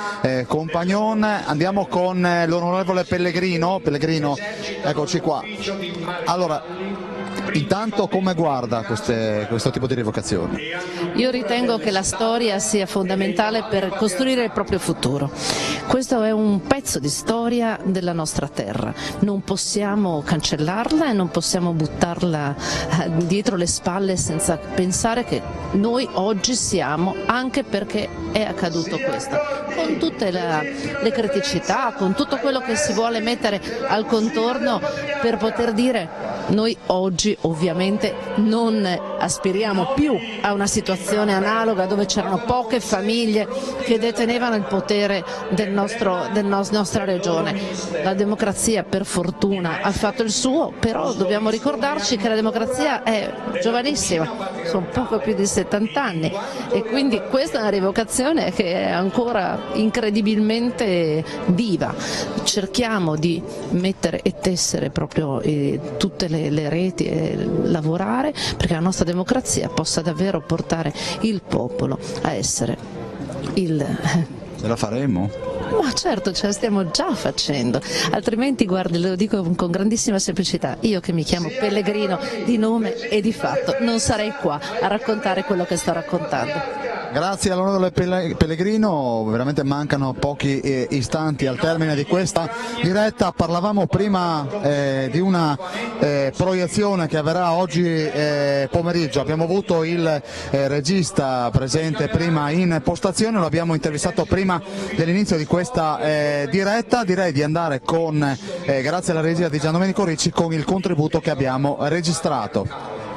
Speaker 1: Compagnon, andiamo con l'onorevole Pellegrino, eccoci qua. Allora, intanto come guarda questo tipo di rievocazioni?
Speaker 21: Io ritengo che la storia sia fondamentale per costruire il proprio futuro. Questo è un pezzo di storia della nostra terra, non possiamo cancellarla e non possiamo buttarla dietro le spalle senza pensare che noi oggi siamo, anche perché è accaduto questo, con tutte le criticità, con tutto quello che si vuole mettere al contorno per poter dire noi oggi ovviamente non aspiriamo più a una situazione analoga dove c'erano poche famiglie che detenevano il potere della nostra regione. La democrazia per fortuna ha fatto il suo, però dobbiamo ricordarci che la democrazia è giovanissima, sono poco più di 70 anni e quindi questa è una rievocazione che è ancora incredibilmente viva. Cerchiamo di mettere e tessere proprio tutte le reti e lavorare perché la nostra democrazia possa davvero portare il popolo a essere
Speaker 1: Ce la faremo?
Speaker 21: Ma certo, ce la stiamo già facendo, altrimenti guardi, lo dico con grandissima semplicità, io che mi chiamo Pellegrino di nome e di fatto non sarei qua a raccontare quello che sto raccontando.
Speaker 1: Grazie all'onorevole Pellegrino, veramente mancano pochi istanti al termine di questa diretta. Parlavamo prima di una proiezione che avverrà oggi pomeriggio, abbiamo avuto il regista presente prima in postazione, lo abbiamo intervistato prima dell'inizio di questa diretta, direi di andare con, grazie alla regia di Giandomenico Ricci, con il contributo che abbiamo registrato.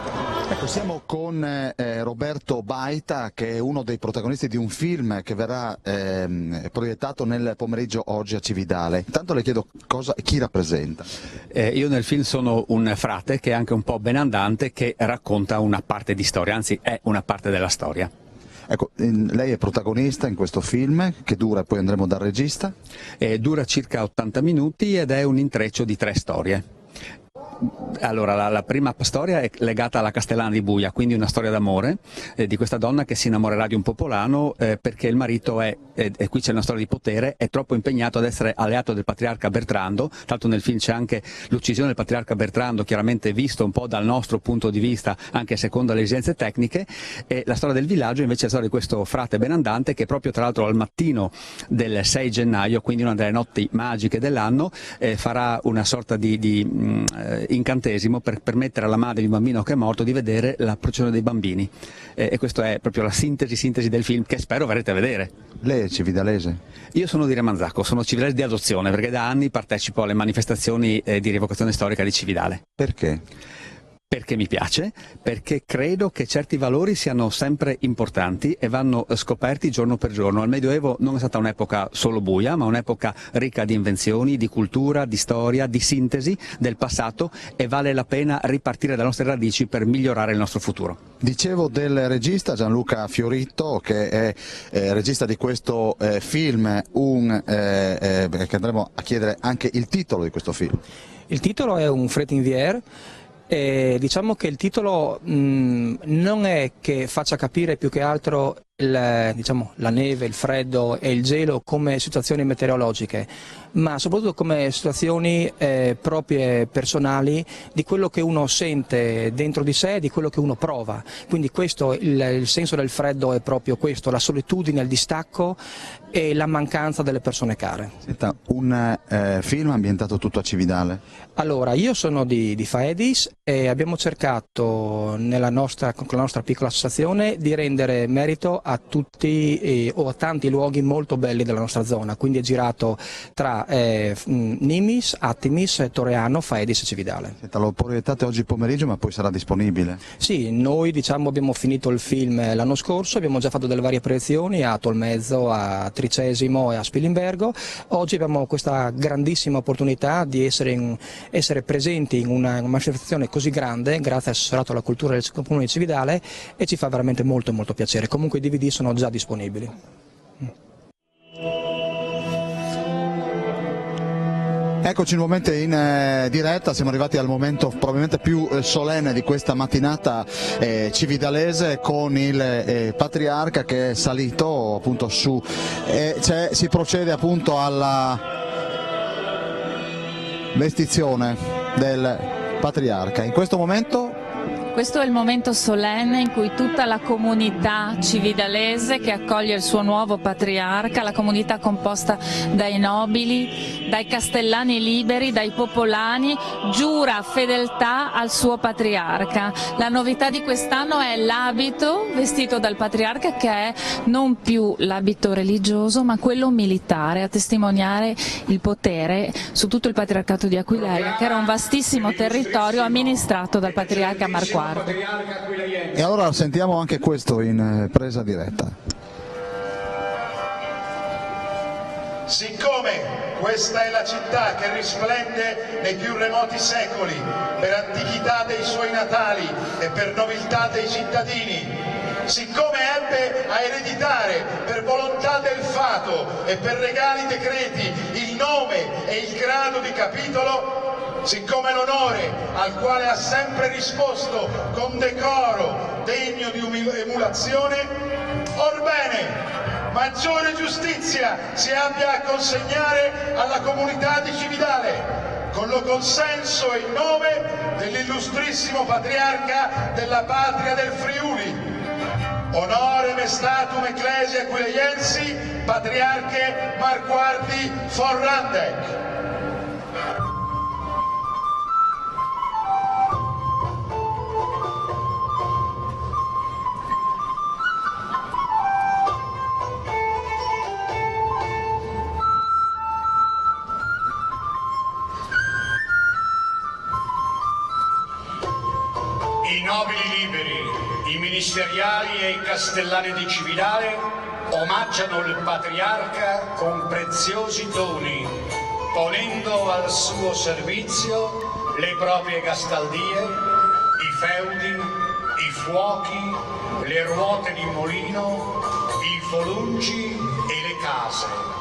Speaker 1: Ecco, siamo con Roberto Baita, che è uno dei protagonisti di un film che verrà proiettato nel pomeriggio oggi a Cividale. Intanto le chiedo chi rappresenta.
Speaker 22: Io nel film sono un frate che è anche un po' benandante, che racconta una parte di storia, anzi è una parte della storia.
Speaker 1: Ecco, lei è protagonista in questo film che dura, poi andremo dal regista?
Speaker 22: Dura circa 80 minuti ed è un intreccio di 3 storie. Allora, la prima storia è legata alla Castellana di Buia, quindi una storia d'amore di questa donna che si innamorerà di un popolano perché il marito e qui c'è una storia di potere, è troppo impegnato ad essere alleato del patriarca Bertrando. Tra l'altro nel film c'è anche l'uccisione del patriarca Bertrando, chiaramente visto un po' dal nostro punto di vista, anche secondo le esigenze tecniche, e la storia del villaggio invece è la storia di questo frate benandante che proprio tra l'altro al mattino del 6 gennaio, quindi una delle notti magiche dell'anno, farà una sorta di incantesimo per permettere alla madre di un bambino che è morto di vedere la processione dei bambini, e questa è proprio la sintesi del film che spero verrete a vedere.
Speaker 1: Lei è cividalese?
Speaker 22: Io sono di Remanzacco, sono cividalese di adozione perché da anni partecipo alle manifestazioni di rievocazione storica di Cividale.
Speaker 1: Perché?
Speaker 22: Perché mi piace, perché credo che certi valori siano sempre importanti e vanno scoperti giorno per giorno. Il Medioevo non è stata un'epoca solo buia, ma un'epoca ricca di invenzioni, di cultura, di storia, di sintesi del passato, e vale la pena ripartire dalle nostre radici per migliorare il nostro futuro.
Speaker 1: Dicevo del regista Gianluca Fioritto, che è regista di questo film, che andremo a chiedere anche il titolo di questo film.
Speaker 23: Il titolo è Un fret in vier. Diciamo che il titolo non è che faccia capire più che altro la neve, il freddo e il gelo come situazioni meteorologiche, ma soprattutto come situazioni proprie personali di quello che uno sente dentro di sé, di quello che uno prova. Quindi questo, il senso del freddo è proprio questo, la solitudine, il distacco e la mancanza delle persone care.
Speaker 1: Senta, un film ambientato tutto a Cividale?
Speaker 23: Allora, io sono di Faedis e abbiamo cercato con la nostra piccola associazione di rendere merito a tutti o a tanti luoghi molto belli della nostra zona, quindi è girato tra Nimis, Attimis, Toreano, Faedis e Cividale.
Speaker 1: Lo proiettate oggi pomeriggio, ma poi sarà disponibile?
Speaker 23: Sì, noi abbiamo finito il film l'anno scorso, abbiamo già fatto delle varie proiezioni a Tolmezzo, a Tricesimo e a Spilimbergo. Oggi abbiamo questa grandissima opportunità di essere presenti in una manifestazione così grande, grazie all'assessorato alla cultura del Comune di Cividale, e ci fa veramente molto molto piacere. Comunque i DVD sono già disponibili.
Speaker 1: Eccoci nuovamente in diretta, siamo arrivati al momento probabilmente più solenne di questa mattinata cividalese, con il patriarca che è salito appunto su, si procede appunto alla vestizione del patriarca. In questo momento
Speaker 2: Questo è il momento solenne in cui tutta la comunità cividalese che accoglie il suo nuovo patriarca, la comunità composta dai nobili, dai castellani liberi, dai popolani, giura fedeltà al suo patriarca. La novità di quest'anno è l'abito vestito dal patriarca, che è non più l'abito religioso ma quello militare, a testimoniare il potere su tutto il patriarcato di Aquileia, che era un vastissimo territorio amministrato dal patriarca Marco.
Speaker 1: E allora sentiamo anche questo in presa diretta.
Speaker 12: Siccome questa è la città che risplende nei più remoti secoli per antichità dei suoi natali e per nobiltà dei cittadini, siccome ebbe a ereditare per volontà del fato e per regali decreti il nome e il grado di capitolo, siccome l'onore al quale ha sempre risposto con decoro degno di emulazione, orbene, maggiore giustizia si abbia a consegnare alla comunità di Cividale, con lo consenso e il nome dell'illustrissimo patriarca della patria del Friuli, onorem estatum ecclesiae aquileiensi, patriarche Marquardi Forrandec.
Speaker 11: I nobili liberi, i ministeriali e i castellani di Cividale omaggiano il patriarca con preziosi doni, ponendo al suo servizio le proprie gastaldie, i feudi, i fuochi, le ruote di molino, i folungi e le case.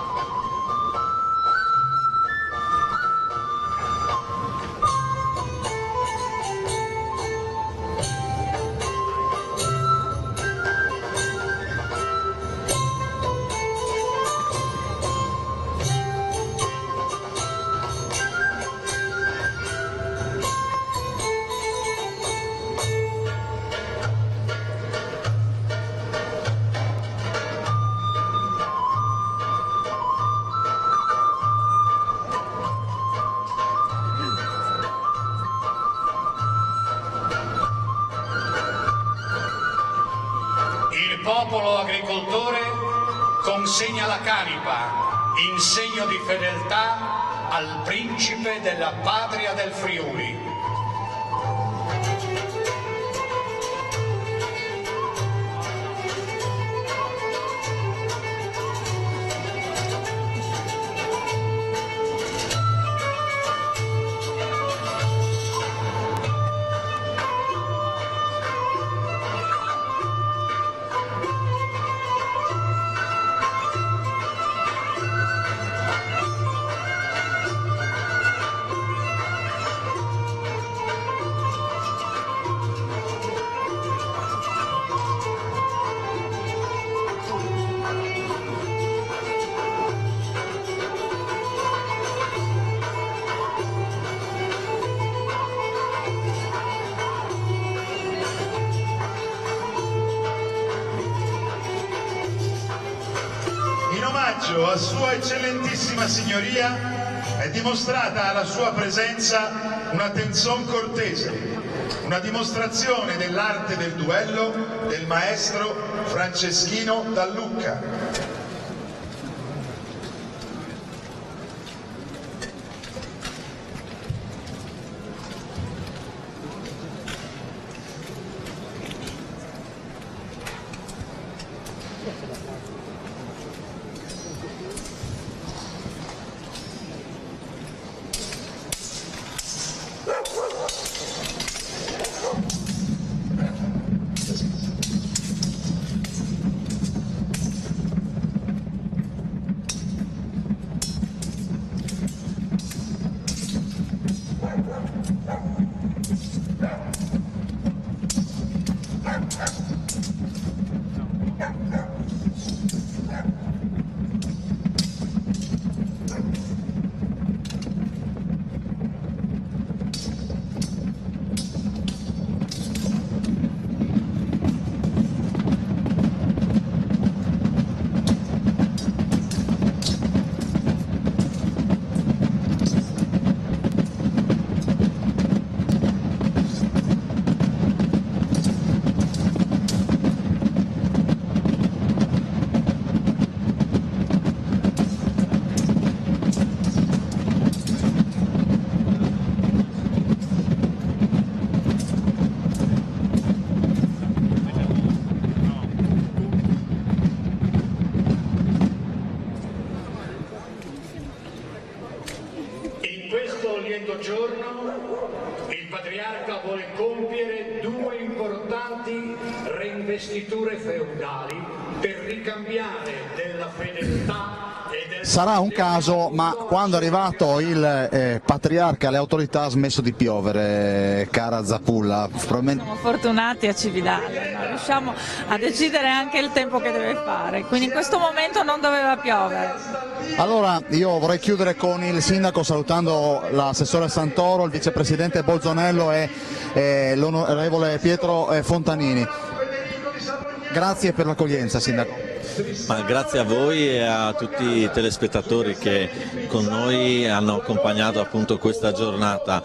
Speaker 11: Il popolo agricoltore consegna la canipa in segno di fedeltà al principe della patria del Friuli.
Speaker 12: A Sua Eccellentissima Signoria è dimostrata alla sua presenza un'attenzione cortese, una dimostrazione dell'arte del duello del maestro Franceschino Dallucca.
Speaker 11: vuole compiere due importanti reinvestiture feudali per ricambiare della fedeltà.
Speaker 1: Sarà un caso, ma quando è arrivato il patriarca alle autorità ha smesso di piovere, cara Zapulla.
Speaker 2: Siamo fortunati a Cividale, no? Riusciamo a decidere anche il tempo che deve fare, quindi in questo momento non doveva piovere.
Speaker 1: Allora io vorrei chiudere con il sindaco salutando l'assessore Santoro, il vicepresidente Bolzonello e l'onorevole Pietro Fontanini. Grazie per l'accoglienza, sindaco.
Speaker 13: Ma grazie a voi e a tutti i telespettatori che con noi hanno accompagnato appunto questa giornata,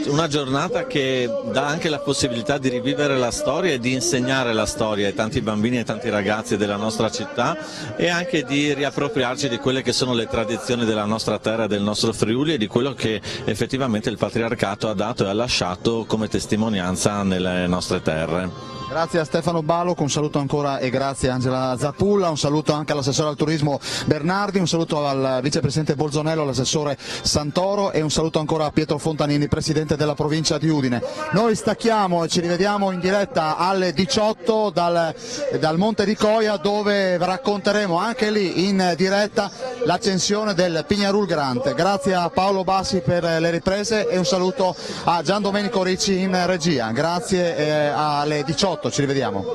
Speaker 13: una giornata che dà anche la possibilità di rivivere la storia e di insegnare la storia ai tanti bambini e ai tanti ragazzi della nostra città e anche di riappropriarci di quelle che sono le tradizioni della nostra terra e del nostro Friuli e di quello che effettivamente il patriarcato ha dato e ha lasciato come testimonianza nelle nostre terre.
Speaker 1: Grazie a Stefano Baloc, un saluto ancora e grazie a Angela Zapulla, un saluto anche all'assessore al turismo Bernardi, un saluto al vicepresidente Bolzonello, all'assessore Santoro e un saluto ancora a Pietro Fontanini, presidente della provincia di Udine. Noi stacchiamo e ci rivediamo in diretta alle 18 dal Monte di Coia, dove racconteremo anche lì in diretta l'accensione del Pignarul Grande. Grazie a Paolo Bassi per le riprese e un saluto a Gian Domenico Ricci in regia. Grazie alle 18. Ci rivediamo.